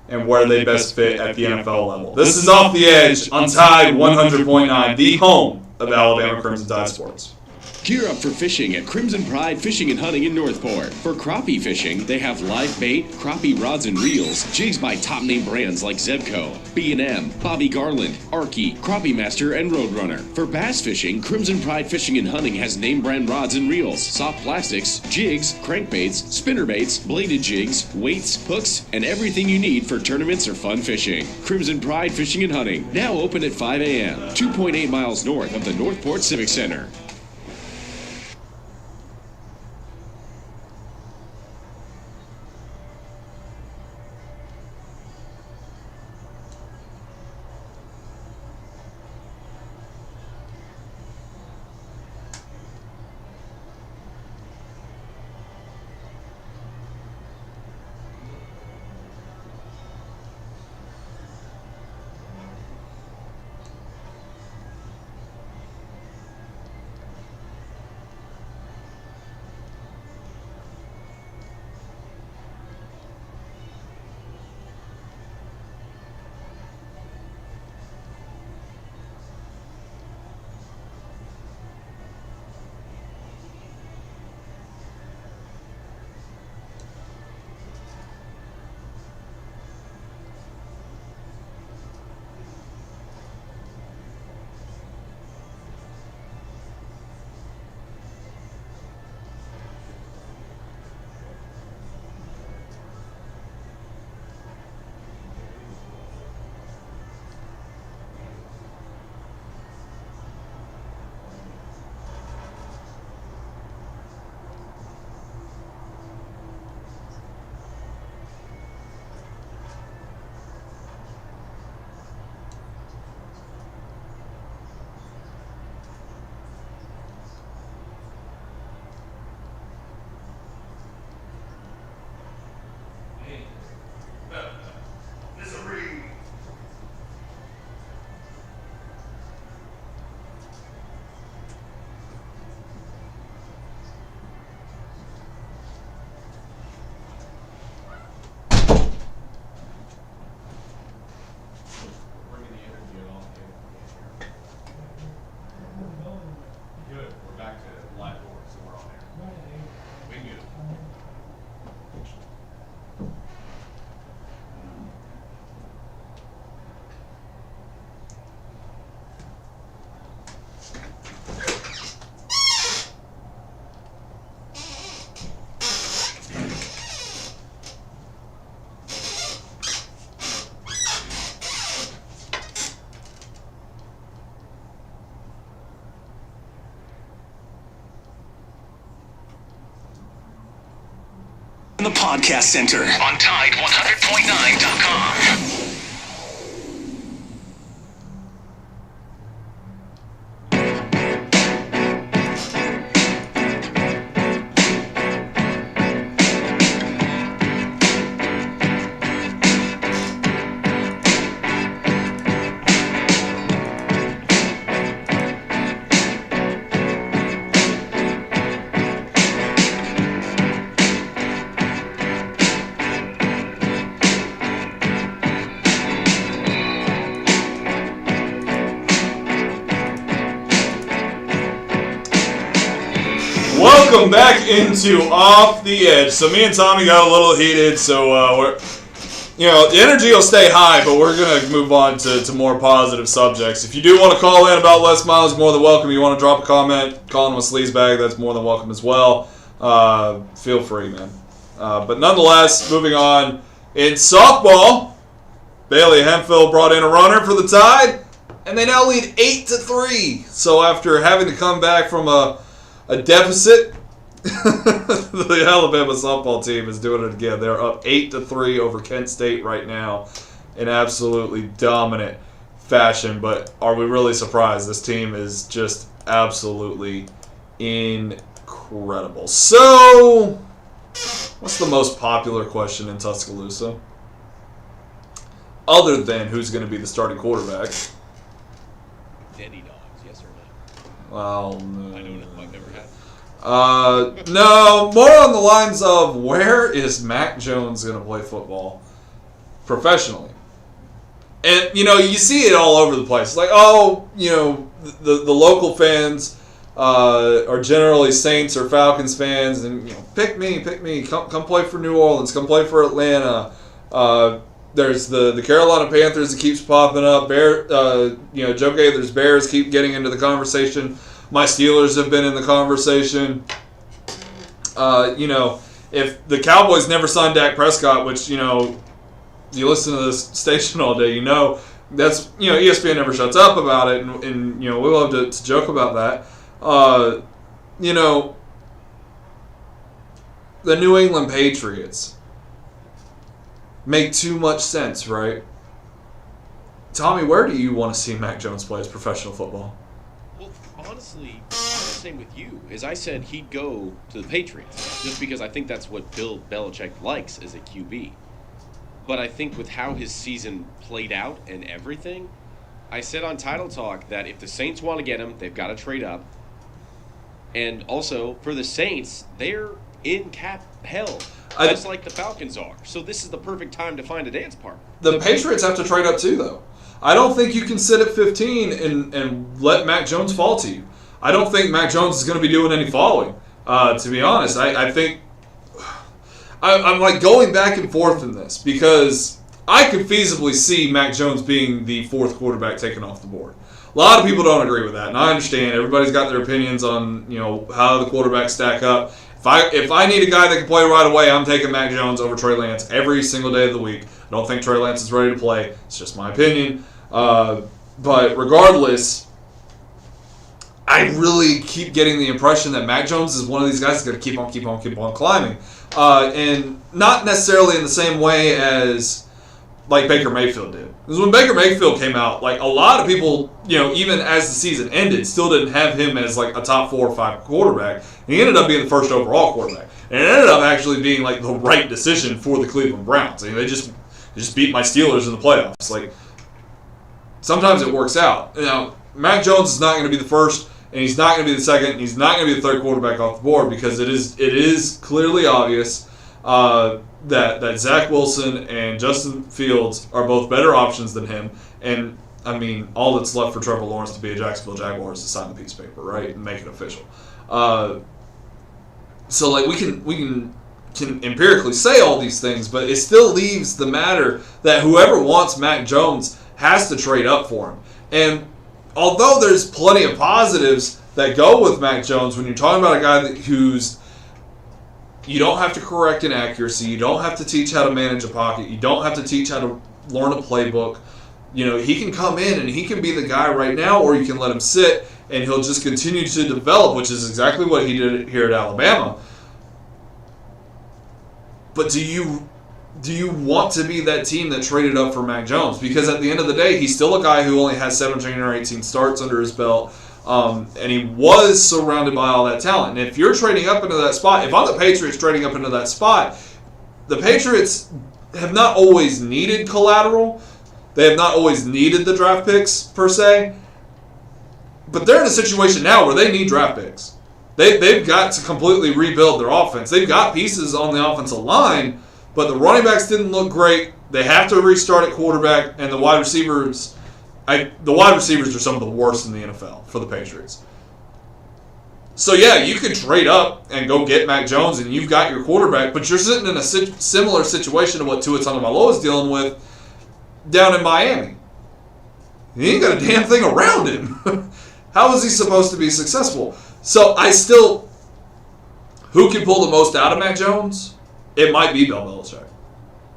and where they best fit at the NFL level. This is Off the Edge on Tide 100.9, the home of Alabama Crimson Tide Sports. Gear up for fishing at Crimson Pride Fishing and Hunting in Northport. For crappie fishing, they have live bait, crappie rods and reels, jigs by top-name brands like Zebco, B&M, Bobby Garland, Arky, Crappie Master, and Roadrunner. For bass fishing, Crimson Pride Fishing and Hunting has name brand rods and reels, soft plastics, jigs, crankbaits, spinnerbaits, bladed jigs, weights, hooks, and everything you need for tournaments or fun fishing. Crimson Pride Fishing and Hunting, now open at 5 a.m., 2.8 miles north of the Northport Civic Center. The Podcast Center on Tide100.9.com. Welcome back into Off the Edge. So me and Tommy got a little heated, so the energy will stay high, but we're going to move on to more positive subjects. If you do want to call in about Les Miles, you're more than welcome. You want to drop a comment, call him a sleazebag, that's more than welcome as well. Feel free, man. But nonetheless, moving on. In softball, Bailey Hemphill brought in a runner for the Tide, and they now lead 8-3. So after having to come back from a deficit, the Alabama softball team is doing it again. They're up 8-3 over Kent State right now in absolutely dominant fashion. But are we really surprised? This team is just absolutely incredible. So, what's the most popular question in Tuscaloosa? Other than who's going to be the starting quarterback? Denny dogs, yes or no? Well, no. I don't know. I've never had. No, more on the lines of where is Mac Jones going to play football professionally? And, you see it all over the place. Like, the local fans are generally Saints or Falcons fans, and, pick me, come play for New Orleans, come play for Atlanta. There's the Carolina Panthers that keeps popping up. Joe Gaither's Bears keep getting into the conversation. My Steelers have been in the conversation. If the Cowboys never signed Dak Prescott, which, you listen to this station all day, that's, ESPN never shuts up about it, and we love to joke about that. The New England Patriots make too much sense, right? Tommy, where do you want to see Mac Jones play his professional football? Well, honestly, I'm the same with you. As I said, he'd go to the Patriots just because I think that's what Bill Belichick likes as a QB. But I think with how his season played out and everything, I said on Title Talk that if the Saints want to get him, they've got to trade up. And also, for the Saints, they're in cap hell, just like the Falcons are. So this is the perfect time to find a dance partner. The Patriots have to trade up too, though. I don't think you can sit at 15 and let Mac Jones fall to you. I don't think Mac Jones is going to be doing any falling, to be honest. I think I'm like going back and forth in this because I could feasibly see Mac Jones being the fourth quarterback taken off the board. A lot of people don't agree with that, and I understand. Everybody's got their opinions on how the quarterbacks stack up. If I need a guy that can play right away, I'm taking Mac Jones over Trey Lance every single day of the week. I don't think Trey Lance is ready to play. It's just my opinion. But regardless, I really keep getting the impression that Mac Jones is one of these guys that's going to keep on climbing. And not necessarily in the same way as like Baker Mayfield did. Because when Baker Mayfield came out, like a lot of people, even as the season ended, still didn't have him as like a top 4 or 5 quarterback. And he ended up being the first overall quarterback. And it ended up actually being like the right decision for the Cleveland Browns. I mean, they just beat my Steelers in the playoffs. Like, sometimes it works out. Now, Mac Jones is not going to be the first, and he's not going to be the second, and he's not going to be the third quarterback off the board because it is clearly obvious that Zach Wilson and Justin Fields are both better options than him. And, I mean, all that's left for Trevor Lawrence to be a Jacksonville Jaguar is to sign the piece of paper, right, and make it official. So, like, we can empirically say all these things, but it still leaves the matter that whoever wants Mac Jones has to trade up for him. And although there's plenty of positives that go with Mac Jones, when you're talking about a guy who's you don't have to correct an accuracy, you don't have to teach how to manage a pocket, you don't have to teach how to learn a playbook. He can come in and he can be the guy right now, or you can let him sit and he'll just continue to develop, which is exactly what he did here at Alabama. But do you want to be that team that traded up for Mac Jones? Because at the end of the day, he's still a guy who only has 17 or 18 starts under his belt, and he was surrounded by all that talent. And if you're trading up into that spot, if I'm the Patriots trading up into that spot, the Patriots have not always needed collateral. They have not always needed the draft picks, per se. But they're in a situation now where they need draft picks. They've got to completely rebuild their offense. They've got pieces on the offensive line, but the running backs didn't look great. They have to restart at quarterback, and the wide receivers are some of the worst in the NFL for the Patriots. So, yeah, you could trade up and go get Mac Jones, and you've got your quarterback, but you're sitting in a similar situation to what Tua Tagovailoa is dealing with down in Miami. He ain't got a damn thing around him. How is he supposed to be successful? So, who can pull the most out of Mac Jones? It might be Bill Belichick.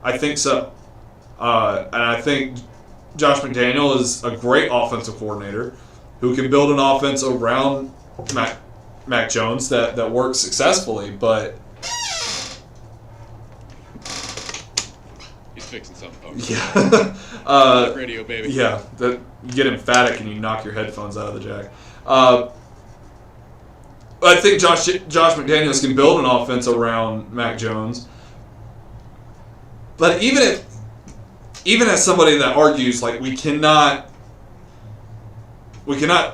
I think so. And I think Josh McDaniel is a great offensive coordinator who can build an offense around Mac Jones that works successfully, but... He's fixing something, folks. Yeah. Radio, baby. Yeah. You get emphatic and you knock your headphones out of the jack. I think Josh McDaniels can build an offense around Mac Jones. But even as somebody that argues, like, we cannot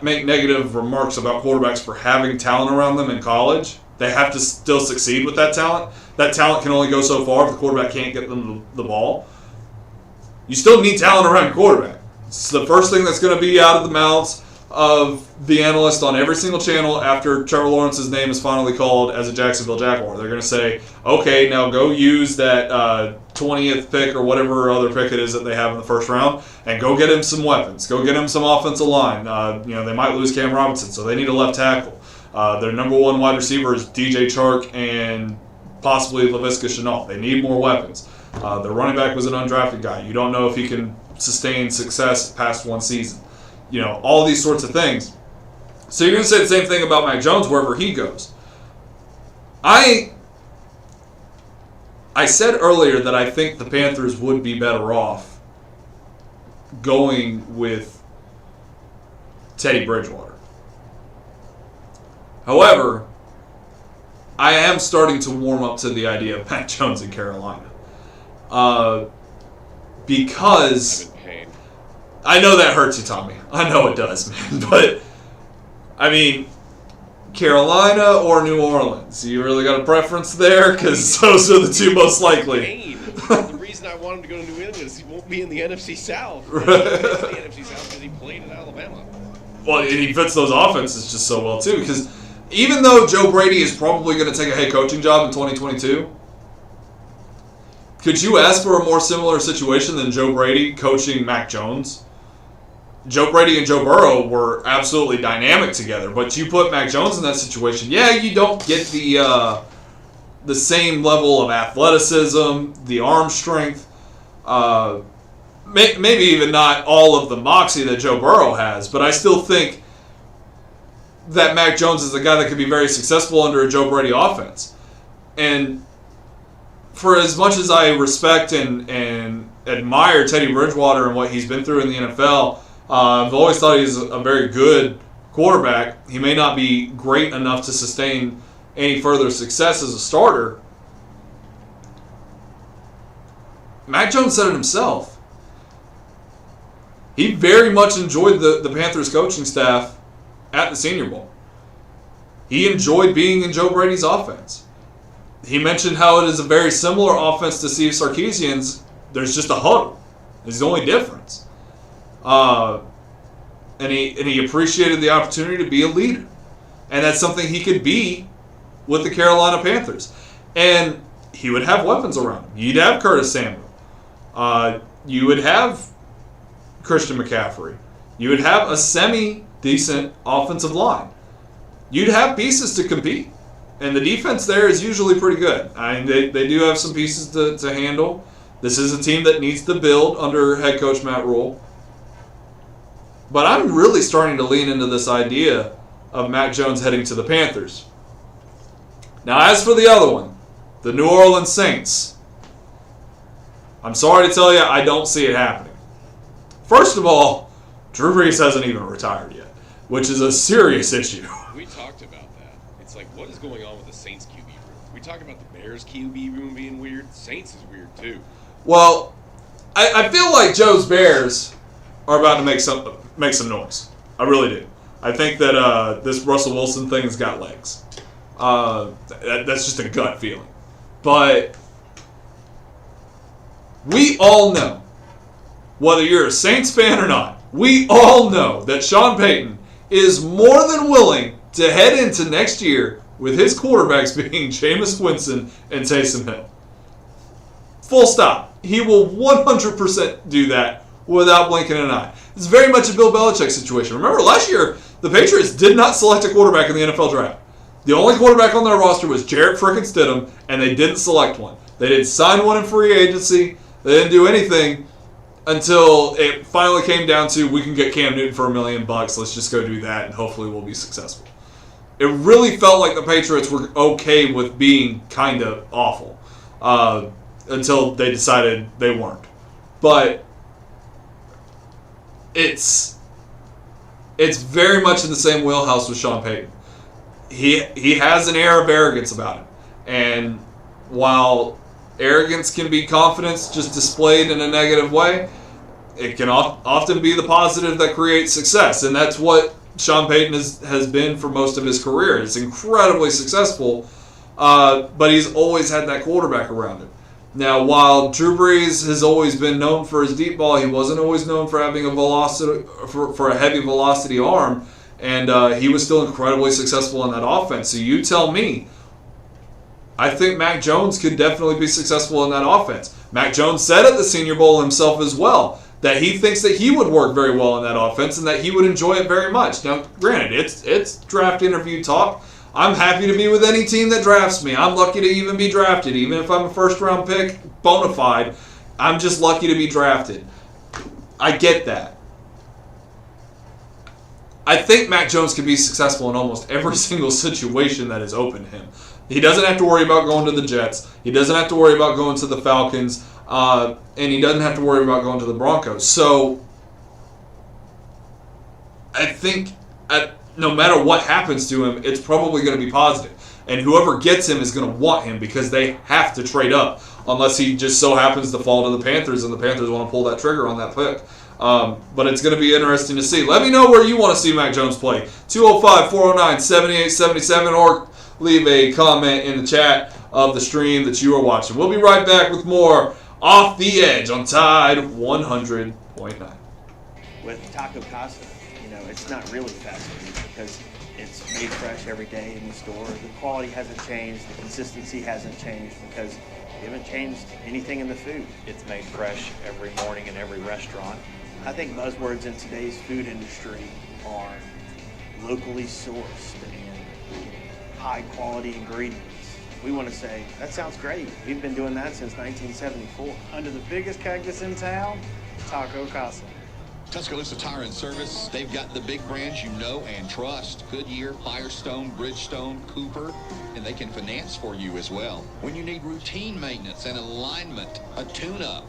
make negative remarks about quarterbacks for having talent around them in college. They have to still succeed with that talent. That talent can only go so far if the quarterback can't get them the ball. You still need talent around your quarterback. It's the first thing that's going to be out of the mouths of the analyst on every single channel after Trevor Lawrence's name is finally called as a Jacksonville Jaguar. They're going to say, okay, now go use that 20th pick or whatever other pick it is that they have in the first round and go get him some weapons. Go get him some offensive line. They might lose Cam Robinson, so they need a left tackle. Their number one wide receiver is DJ Chark and possibly Laviska Shenault. They need more weapons. Their running back was an undrafted guy. You don't know if he can sustain success past one season. All these sorts of things. So you're going to say the same thing about Mac Jones wherever he goes. I said earlier that I think the Panthers would be better off going with Teddy Bridgewater. However, I am starting to warm up to the idea of Mac Jones in Carolina. Because... I'm in pain. I know that hurts you, Tommy. I know it does, man. But, I mean, Carolina or New Orleans? You really got a preference there? Because those are the two most likely. The reason I want him to go to New England is he won't be in the NFC South. Right. He fits the NFC South because he played in Alabama. Well, and he fits those offenses just so well, too. Because even though Joe Brady is probably going to take a head coaching job in 2022, could you ask for a more similar situation than Joe Brady coaching Mac Jones? Joe Brady and Joe Burrow were absolutely dynamic together, but you put Mac Jones in that situation, you don't get the same level of athleticism, the arm strength, maybe even not all of the moxie that Joe Burrow has, but I still think that Mac Jones is a guy that could be very successful under a Joe Brady offense. And for as much as I respect and admire Teddy Bridgewater and what he's been through in the NFL, I've always thought he's a very good quarterback. He may not be great enough to sustain any further success as a starter. Mac Jones said it himself. He very much enjoyed the Panthers coaching staff at the Senior Bowl. He enjoyed being in Joe Brady's offense. He mentioned how it is a very similar offense to Steve Sarkisian's. There's just a huddle. It's the only difference. And he appreciated the opportunity to be a leader. And that's something he could be with the Carolina Panthers. And he would have weapons around him. You'd have Curtis Samuel. You would have Christian McCaffrey. You would have a semi-decent offensive line. You'd have pieces to compete. And the defense there is usually pretty good. I mean, they do have some pieces to handle. This is a team that needs to build under head coach Matt Rule. But I'm really starting to lean into this idea of Mac Jones heading to the Panthers. Now, as for the other one, the New Orleans Saints. I'm sorry to tell you, I don't see it happening. First of all, Drew Brees hasn't even retired yet, which is a serious issue. We talked about that. It's like, what is going on with the Saints QB room? We talk about the Bears QB room being weird. Saints is weird too. Well, I feel like Joe's Bears are about to make some noise. I really do. I think that this Russell Wilson thing has got legs. That's just a gut feeling. But we all know, whether you're a Saints fan or not, we all know that Sean Payton is more than willing to head into next year with his quarterbacks being Jameis Winston and Tyson Hill. Full stop. He will 100% do that without blinking an eye. It's very much a Bill Belichick situation. Remember, last year, the Patriots did not select a quarterback in the NFL draft. The only quarterback on their roster was Jarrett frickin' Stidham, and they didn't select one. They didn't sign one in free agency. They didn't do anything until it finally came down to, we can get Cam Newton for $1 million. Let's just go do that, and hopefully we'll be successful. It really felt like the Patriots were okay with being kind of awful until they decided they weren't. But it's very much in the same wheelhouse with Sean Payton. He has an air of arrogance about him. And while arrogance can be confidence just displayed in a negative way, it can often be the positive that creates success. And that's what Sean Payton has been for most of his career. It's incredibly successful, but he's always had that quarterback around him. Now, while Drew Brees has always been known for his deep ball, he wasn't always known for having a velocity for a heavy velocity arm, and he was still incredibly successful in that offense. So you tell me, I think Mac Jones could definitely be successful in that offense. Mac Jones said at the Senior Bowl himself as well that he thinks that he would work very well in that offense and that he would enjoy it very much. Now, granted, it's draft interview talk. I'm happy to be with any team that drafts me. I'm lucky to even be drafted. Even if I'm a first-round pick, bona fide, I'm just lucky to be drafted. I get that. I think Mac Jones can be successful in almost every single situation that is open to him. He doesn't have to worry about going to the Jets. He doesn't have to worry about going to the Falcons. And he doesn't have to worry about going to the Broncos. So I think no matter what happens to him, it's probably going to be positive. And whoever gets him is going to want him because they have to trade up unless he just so happens to fall to the Panthers and the Panthers want to pull that trigger on that pick. But it's going to be interesting to see. Let me know where you want to see Mac Jones play. 205-409-7877 or leave a comment in the chat of the stream that you are watching. We'll be right back with more Off the Edge on Tide 100.9. With Taco Casa, it's not really fast food because it's made fresh every day in the store. The quality hasn't changed. The consistency hasn't changed because we haven't changed anything in the food. It's made fresh every morning in every restaurant. I think buzzwords in today's food industry are locally sourced and high quality ingredients. We want to say, that sounds great. We've been doing that since 1974. Under the biggest cactus in town, Taco Casa. Tuscaloosa Tire and Service, they've got the big brands you know and trust. Goodyear, Firestone, Bridgestone, Cooper, and they can finance for you as well. When you need routine maintenance and alignment, a tune-up,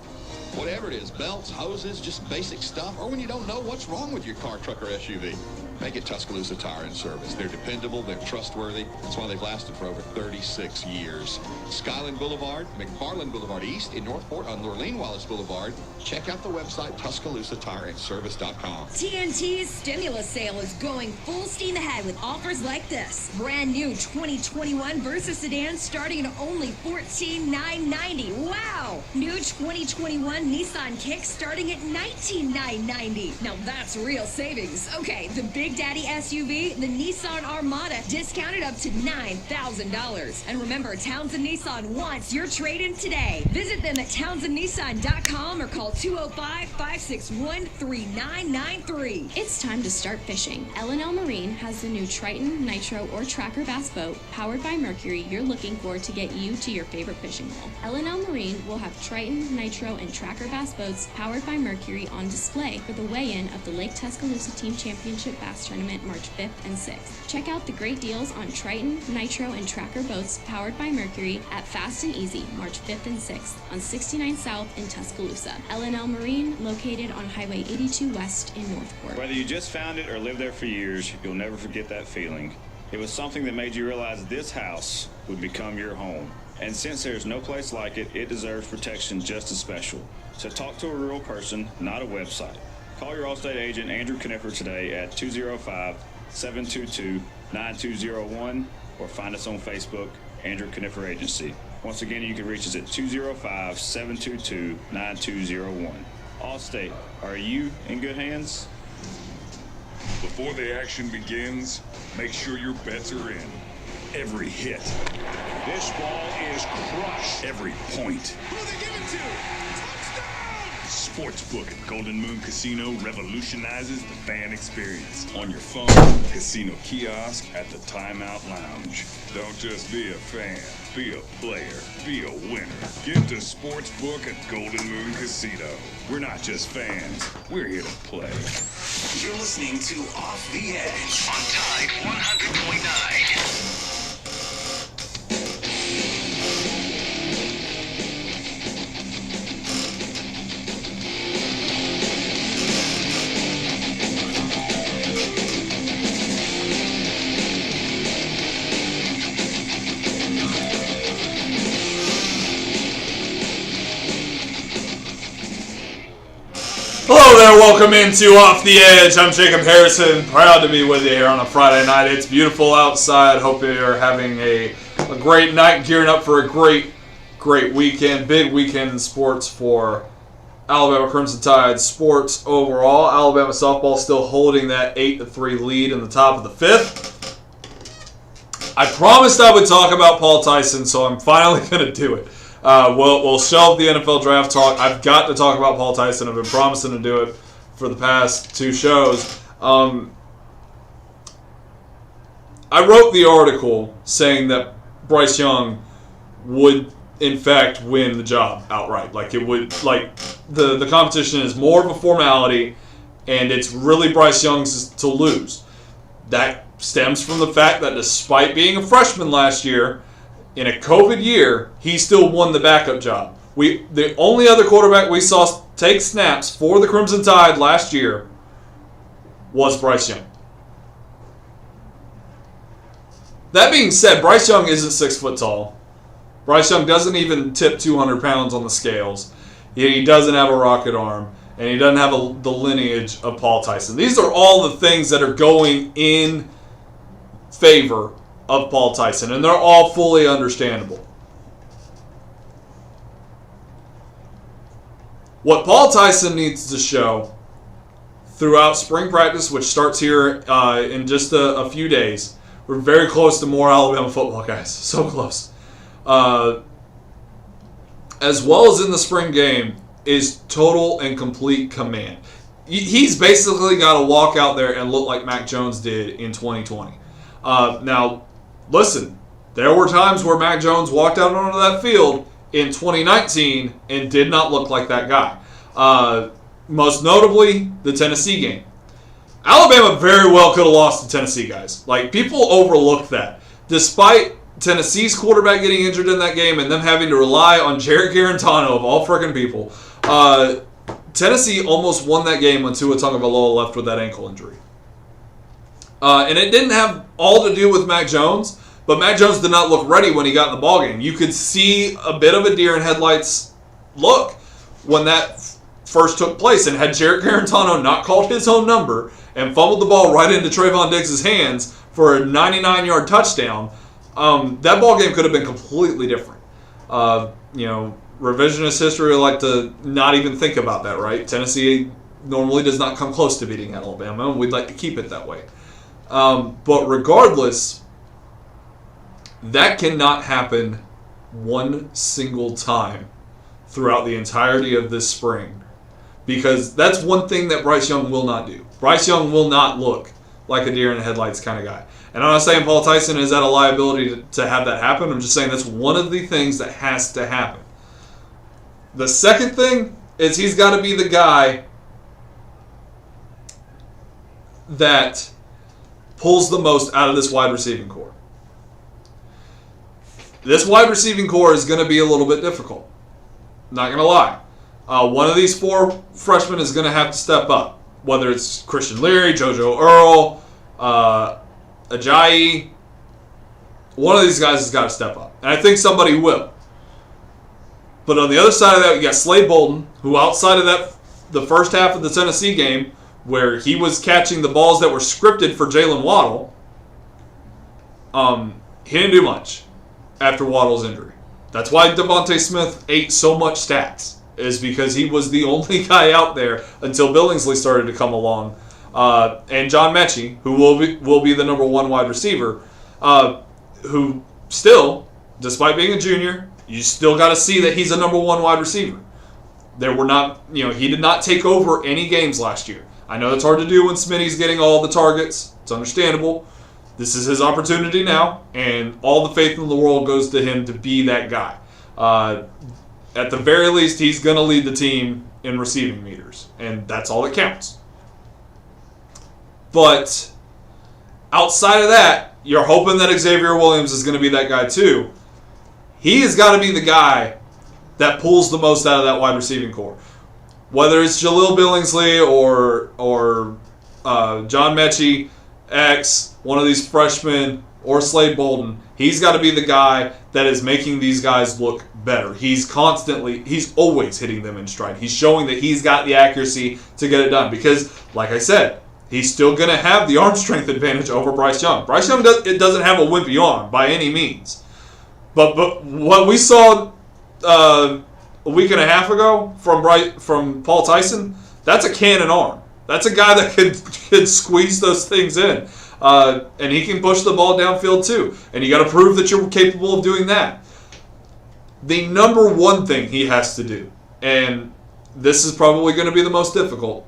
whatever it is, belts, hoses, just basic stuff, or when you don't know what's wrong with your car, truck, or SUV, make it Tuscaloosa Tire and Service. They're dependable, they're trustworthy. That's why they've lasted for over 36 years. Skyland Boulevard, McFarland Boulevard East in Northport on Lurleen Wallace Boulevard. Check out the website, TuscaloosaTireandService.com. TNT's stimulus sale is going full steam ahead with offers like this. Brand new 2021 Versa sedan starting at only $14,990. Wow! New 2021 Nissan Kick starting at $19,990. Now that's real savings. Okay, the Big Daddy SUV, the Nissan Armada, discounted up to $9,000. And remember, Townsend Nissan wants your trade-in today. Visit them at townsendnissan.com or call 205-561-3993. It's time to start fishing. L&L Marine has the new Triton, Nitro, or Tracker Bass boat powered by Mercury you're looking for to get you to your favorite fishing hole. L&L Marine will have Triton, Nitro, and Tracker Bass boats powered by Mercury on display for the weigh-in of the Lake Tuscaloosa Team Championship Bass Bass Tournament March 5th and 6th. Check out the great deals on Triton, Nitro, and Tracker boats powered by Mercury at Fast and Easy March 5th and 6th on 69 South in Tuscaloosa. L&L Marine, located on Highway 82 West in Northport. Whether you just found it or lived there for years, you'll never forget that feeling. It was something that made you realize this house would become your home. And since there's no place like it, it deserves protection just as special. So talk to a real person, not a website. Call your Allstate agent, Andrew Knipper, today at 205-722-9201 or find us on Facebook, Andrew Knipper Agency. Once again, you can reach us at 205-722-9201. Allstate, are you in good hands? Before the action begins, make sure your bets are in. Every hit. This ball is crushed. Every point. Who they give it to? Touchdown! Sportsbook at Golden Moon Casino revolutionizes the fan experience. On your phone, casino kiosk, at the Timeout Lounge. Don't just be a fan. Be a player. Be a winner. Get to Sportsbook at Golden Moon Casino. We're not just fans. We're here to play. You're listening to Off the Edge on Tide 100.9. Hello there, welcome into Off the Edge. I'm Jacob Harrison, proud to be with you here on a Friday night. It's beautiful outside. Hope you're having a great night, gearing up for a great weekend. Big weekend in sports for Alabama Crimson Tide sports overall. Alabama softball still holding that 8-3 lead in the top of the fifth. I promised I would talk about Paul Tyson, so I'm finally going to do it. We'll shelve the NFL draft talk. I've got to talk about Paul Tyson. I've been promising to do it for the past two shows. I wrote the article saying that Bryce Young would, in fact, win the job outright. Like it would, like the competition is more of a formality, and it's really Bryce Young's to lose. That stems from the fact that despite being a freshman last year, in a COVID year, he still won the backup job. The only other quarterback we saw take snaps for the Crimson Tide last year was Bryce Young. That being said, Bryce Young isn't 6 foot tall. Bryce Young doesn't even tip 200 pounds on the scales. He doesn't have a rocket arm, and he doesn't have the lineage of Paul Tyson. These are all the things that are going in favor of Paul Tyson, and they're all fully understandable. What Paul Tyson needs to show throughout spring practice, which starts here in just a few days, we're very close to more Alabama football, guys. So close. As well as in the spring game, is total and complete command. He's basically got to walk out there and look like Mac Jones did in 2020. Now, listen, there were times where Mac Jones walked out onto that field in 2019 and did not look like that guy. Most notably, the Tennessee game. Alabama very well could have lost to Tennessee, guys. Like, people overlook that. Despite Tennessee's quarterback getting injured in that game and them having to rely on Jarrett Garantano, of all freaking people, Tennessee almost won that game when Tua Tagovailoa left with that ankle injury. And it didn't have all to do with Mac Jones, but Mac Jones did not look ready when he got in the ballgame. You could see a bit of a deer in headlights look when that first took place. And had Jarrett Garantano not called his own number and fumbled the ball right into Trayvon Diggs' hands for a 99-yard touchdown, that ballgame could have been completely different. Revisionist history would like to not even think about that, right? Tennessee normally does not come close to beating Alabama, and we'd like to keep it that way. But regardless, that cannot happen one single time throughout the entirety of this spring, because that's one thing that Bryce Young will not do. Bryce Young will not look like a deer in the headlights kind of guy. And I'm not saying Paul Tyson is at a liability to have that happen. I'm just saying that's one of the things that has to happen. The second thing is he's got to be the guy that pulls the most out of this wide receiving core. This wide receiving core is going to be a little bit difficult. Not going to lie. One of these 4 freshmen is going to have to step up. Whether it's Christian Leary, JoJo Earl, Ajayi, one of these guys has got to step up. And I think somebody will. But on the other side of that, you got Slade Bolden, who outside of that, the first half of the Tennessee game, where he was catching the balls that were scripted for Jalen Waddle, he didn't do much after Waddle's injury. That's why Devontae Smith ate so much stats, is because he was the only guy out there until Billingsley started to come along. And John Mechie, who will be the number 1 wide receiver, who still, despite being a junior, you still got to see that he's a number 1 wide receiver. There were not, he did not take over any games last year. I know that's hard to do when Smitty's getting all the targets. It's understandable. This is his opportunity now, and all the faith in the world goes to him to be that guy. At the very least, he's going to lead the team in receiving meters, and that's all that counts. But outside of that, you're hoping that Xavier Williams is going to be that guy too. He has got to be the guy that pulls the most out of that wide receiving core. Whether it's Jaleel Billingsley or John Mechie, one of these freshmen, or Slade Bolden, he's got to be the guy that is making these guys look better. He's always hitting them in stride. He's showing that he's got the accuracy to get it done. Because, like I said, he's still going to have the arm strength advantage over Bryce Young. Bryce Young doesn't have a wimpy arm by any means. But what we saw a week and a half ago from Paul Tyson, that's a cannon arm. That's a guy that could squeeze those things in. And he can push the ball downfield too. And you got to prove that you're capable of doing that. The number 1 thing he has to do, and this is probably going to be the most difficult,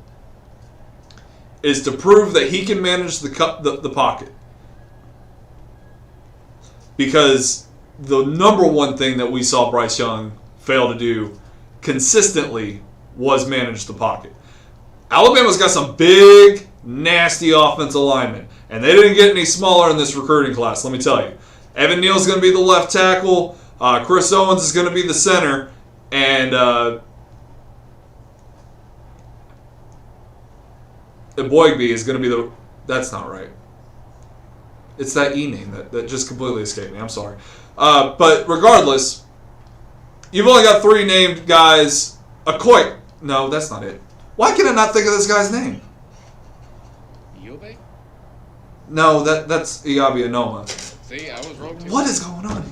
is to prove that he can manage the pocket. Because the number 1 thing that we saw Bryce Young fail to do consistently was manage the pocket. Alabama's got some big, nasty offensive linemen, and they didn't get any smaller in this recruiting class, let me tell you. Evan Neal's going to be the left tackle, Chris Owens is going to be the center, and Boygby is going to be that's not right. It's that E name that just completely escaped me, I'm sorry. But regardless, you've only got 3 named guys. No, that's not it. Why can I not think of this guy's name? Yobe? No, that's Iabi Anoma. See, I was wrong too. What is going on?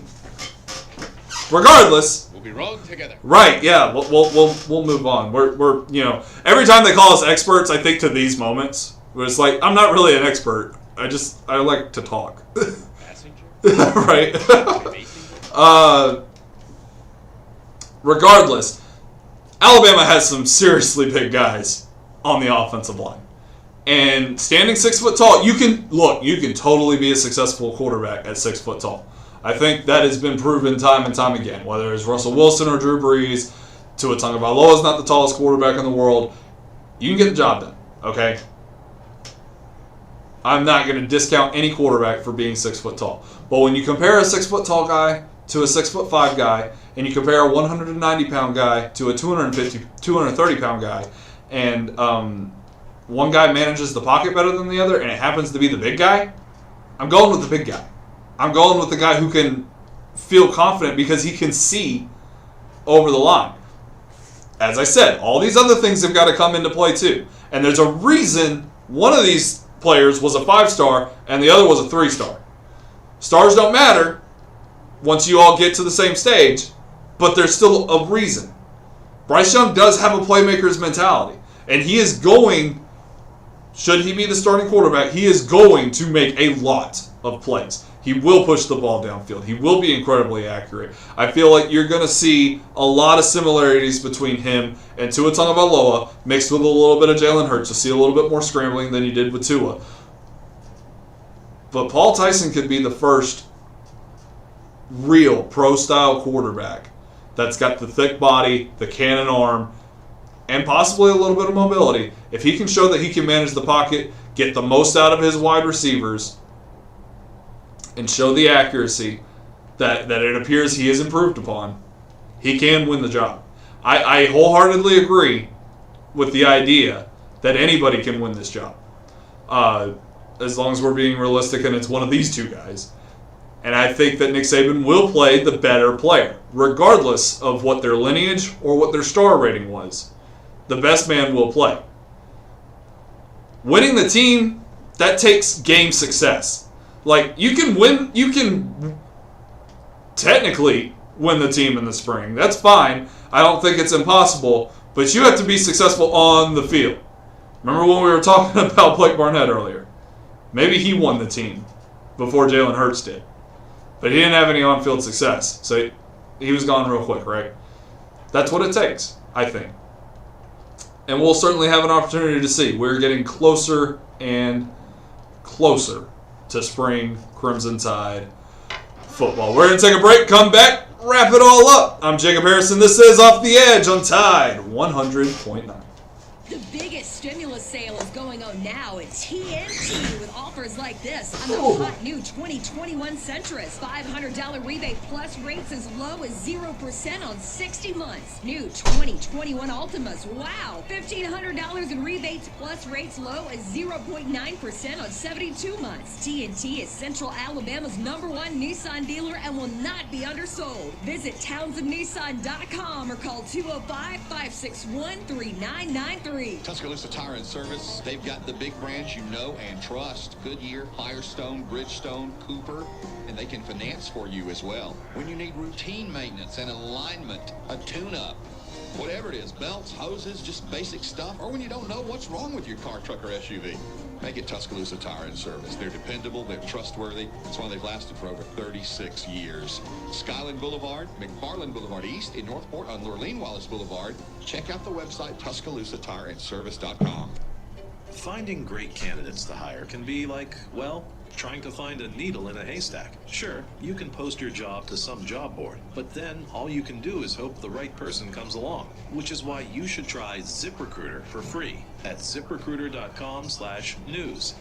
Regardless, we'll be wrong together. Right? Yeah, we'll move on. We're every time they call us experts, I think to these moments where it's like I'm not really an expert. I like to talk. Right? Regardless, Alabama has some seriously big guys on the offensive line. And standing 6 foot tall, you can totally be a successful quarterback at 6 foot tall. I think that has been proven time and time again. Whether it's Russell Wilson or Drew Brees, Tua Tagovailoa is not the tallest quarterback in the world. You can get the job done, okay? I'm not going to discount any quarterback for being 6 foot tall. But when you compare a 6 foot tall guy to a 6'5" guy, and you compare a 190 pound guy to a 230 pound guy, and one guy manages the pocket better than the other, and it happens to be the big guy, I'm going with the big guy. I'm going with the guy who can feel confident because he can see over the line. As I said, all these other things have got to come into play too. And there's a reason one of these players was a 5-star and the other was a 3-star. Stars don't matter once you all get to the same stage, but there's still a reason. Bryce Young does have a playmaker's mentality, and he is going, should he be the starting quarterback, he is going to make a lot of plays. He will push the ball downfield. He will be incredibly accurate. I feel like you're going to see a lot of similarities between him and Tua Tagovailoa mixed with a little bit of Jalen Hurts. You'll see a little bit more scrambling than you did with Tua. But Paul Tyson could be the first real pro-style quarterback that's got the thick body, the cannon arm, and possibly a little bit of mobility. If he can show that he can manage the pocket, get the most out of his wide receivers, and show the accuracy that it appears he has improved upon, he can win the job. I wholeheartedly agree with the idea that anybody can win this job. As long as we're being realistic and it's one of these two guys. And I think that Nick Saban will play the better player, regardless of what their lineage or what their star rating was. The best man will play. Winning the team, that takes game success. Like, you can technically win the team in the spring. That's fine. I don't think it's impossible, but you have to be successful on the field. Remember when we were talking about Blake Barnett earlier? Maybe he won the team before Jalen Hurts did. But he didn't have any on-field success. So he was gone real quick, right? That's what it takes, I think. And we'll certainly have an opportunity to see. We're getting closer and closer to spring Crimson Tide football. We're going to take a break, come back, wrap it all up. I'm Jacob Harrison. This is Off the Edge on Tide 100.9. The biggest stimulus sale is going on now at TNT with offers like this on the hot new 2021 Centris. $500 rebate plus rates as low as 0% on 60 months. New 2021 Altimas. Wow. $1,500 in rebates plus rates low as 0.9% on 72 months. TNT is Central Alabama's #1 Nissan dealer and will not be undersold. Visit TownsendNissan.com or call 205-561-3993. Tuscaloosa Tire and Service, they've got the big brands you know and trust. Goodyear, Firestone, Bridgestone, Cooper, and they can finance for you as well. When you need routine maintenance and alignment, a tune-up, whatever it is, belts, hoses, just basic stuff, or when you don't know what's wrong with your car, truck, or SUV, make it Tuscaloosa Tire and Service. They're dependable, they're trustworthy. That's why they've lasted for over 36 years. Skyland Boulevard, McFarland Boulevard East in Northport on Lurleen Wallace Boulevard. Check out the website, TuscaloosaTireandService.com. Finding great candidates to hire can be like, well, trying to find a needle in a haystack. Sure, you can post your job to some job board, but then all you can do is hope the right person comes along, which is why you should try ZipRecruiter for free at ZipRecruiter.com/news.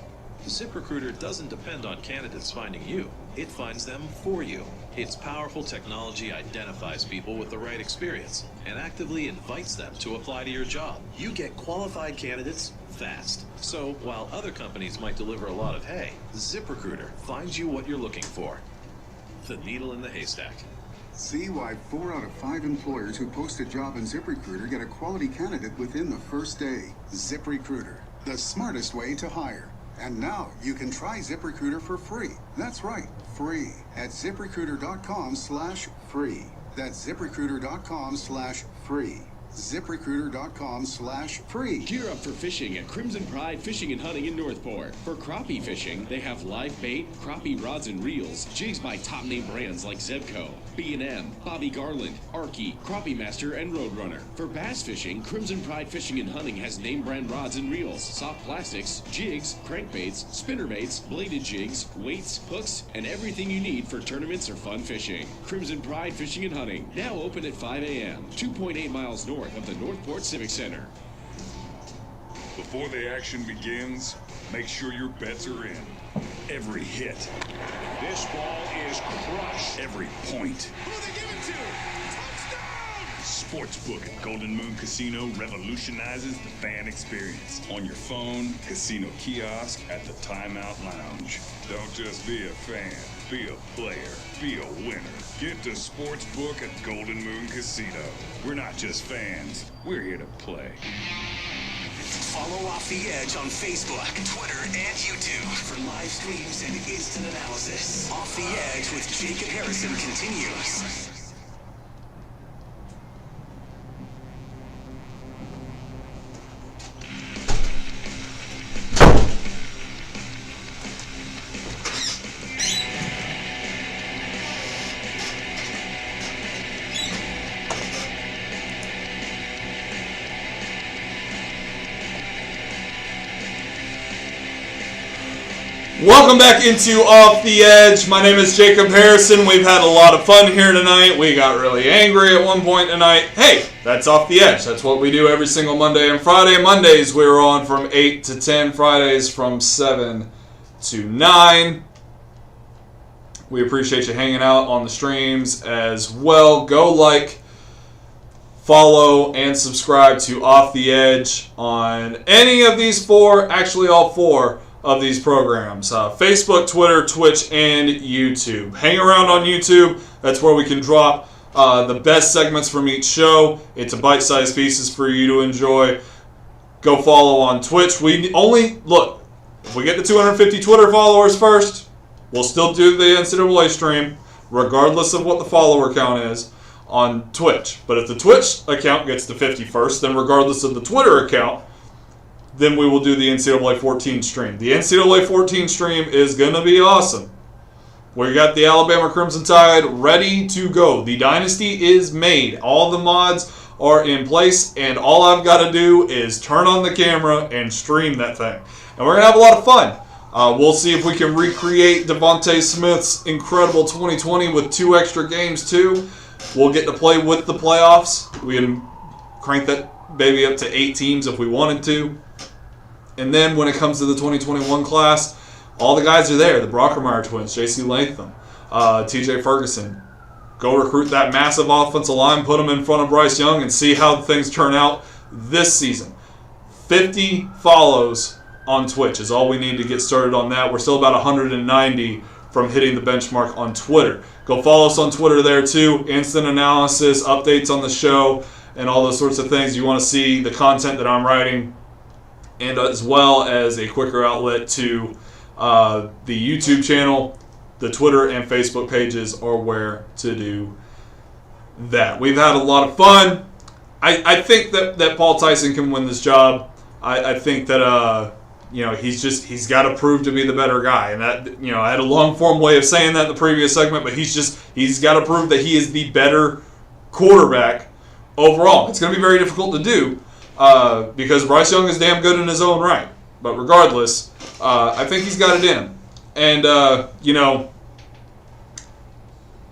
ZipRecruiter doesn't depend on candidates finding you. It finds them for you. Its powerful technology identifies people with the right experience and actively invites them to apply to your job. You get qualified candidates fast. So while other companies might deliver a lot of hay, ZipRecruiter finds you what you're looking for. The needle in the haystack. See why 4 out of 5 employers who post a job in ZipRecruiter get a quality candidate within the first day. ZipRecruiter, the smartest way to hire. And now you can try ZipRecruiter for free. That's right, free at ZipRecruiter.com/free. That's ZipRecruiter.com/free. ZipRecruiter.com/free. Gear up for fishing at Crimson Pride Fishing and Hunting in Northport. For crappie fishing, they have live bait, crappie rods and reels, jigs by top name brands like Zebco, B&M, Bobby Garland, Arky, Crappie Master, and Roadrunner. For bass fishing, Crimson Pride Fishing and Hunting has name brand rods and reels, soft plastics, jigs, crankbaits, spinnerbaits, bladed jigs, weights, hooks, and everything you need for tournaments or fun fishing. Crimson Pride Fishing and Hunting, now open at 5 a.m., 2.8 miles north of the Northport Civic Center. Before the action begins, make sure your bets are in. Every hit. This ball is crushed. Every point. Who they give it to? Sportsbook at Golden Moon Casino revolutionizes the fan experience. On your phone, casino kiosk, at the Timeout Lounge. Don't just be a fan, be a player, be a winner. Get to Sportsbook at Golden Moon Casino. We're not just fans, we're here to play. Follow Off the Edge on Facebook, Twitter, and YouTube for live streams and instant analysis. Off the Edge with Jacob Harrison continues. Welcome back into Off the Edge. My name is Jacob Harrison. We've had a lot of fun here tonight. We got really angry at one point tonight. Hey, that's Off the Edge. That's what we do every single Monday and Friday. Mondays we're on from 8 to 10. Fridays from 7 to 9. We appreciate you hanging out on the streams as well. Go like, follow, and subscribe to Off the Edge on any of these four, actually all four of these programs. Facebook, Twitter, Twitch, and YouTube. Hang around on YouTube. That's where we can drop the best segments from each show. It's a bite-sized pieces for you to enjoy. Go follow on Twitch. If we get to 250 Twitter followers first, we'll still do the NCAA stream, regardless of what the follower count is on Twitch. But if the Twitch account gets to 50 first, then regardless of the Twitter account, then we will do the NCAA 14 stream. The NCAA 14 stream is going to be awesome. We got the Alabama Crimson Tide ready to go. The dynasty is made. All the mods are in place, and all I've got to do is turn on the camera and stream that thing. And we're going to have a lot of fun. We'll see if we can recreate Devontae Smith's incredible 2020 with 2 extra games, too. We'll get to play with the playoffs. We can crank that baby up to 8 teams if we wanted to. And then when it comes to the 2021 class, all the guys are there. The Brockermeyer twins, J.C. Latham, T.J. Ferguson. Go recruit that massive offensive line, put them in front of Bryce Young, and see how things turn out this season. 50 follows on Twitch is all we need to get started on that. We're still about 190 from hitting the benchmark on Twitter. Go follow us on Twitter there too. Instant analysis, updates on the show, and all those sorts of things. You want to see the content that I'm writing, and as well as a quicker outlet to the YouTube channel. The Twitter and Facebook pages are where to do that. We've had a lot of fun. I think that Paul Tyson can win this job. I think that he's got to prove to be the better guy, and that I had a long form way of saying that in the previous segment, but he's got to prove that he is the better quarterback overall. It's going to be very difficult to do because Bryce Young is damn good in his own right. But regardless, I think he's got it in him. And,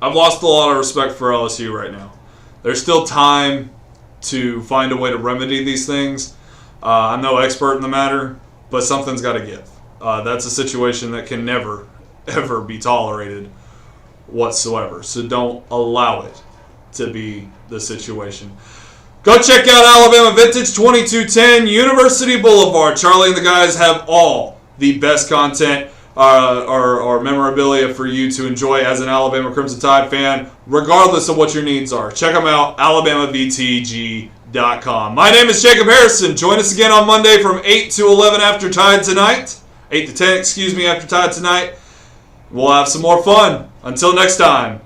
I've lost a lot of respect for LSU right now. There's still time to find a way to remedy these things. I'm no expert in the matter, but something's got to give. That's a situation that can never, ever be tolerated whatsoever. So don't allow it to be the situation. Go check out Alabama Vintage 2210 University Boulevard. Charlie and the guys have all the best content or memorabilia for you to enjoy as an Alabama Crimson Tide fan, regardless of what your needs are. Check them out, alabamavtg.com. My name is Jacob Harrison. Join us again on Monday from 8 to 11 after Tide tonight. 8 to 10, after Tide tonight. We'll have some more fun. Until next time.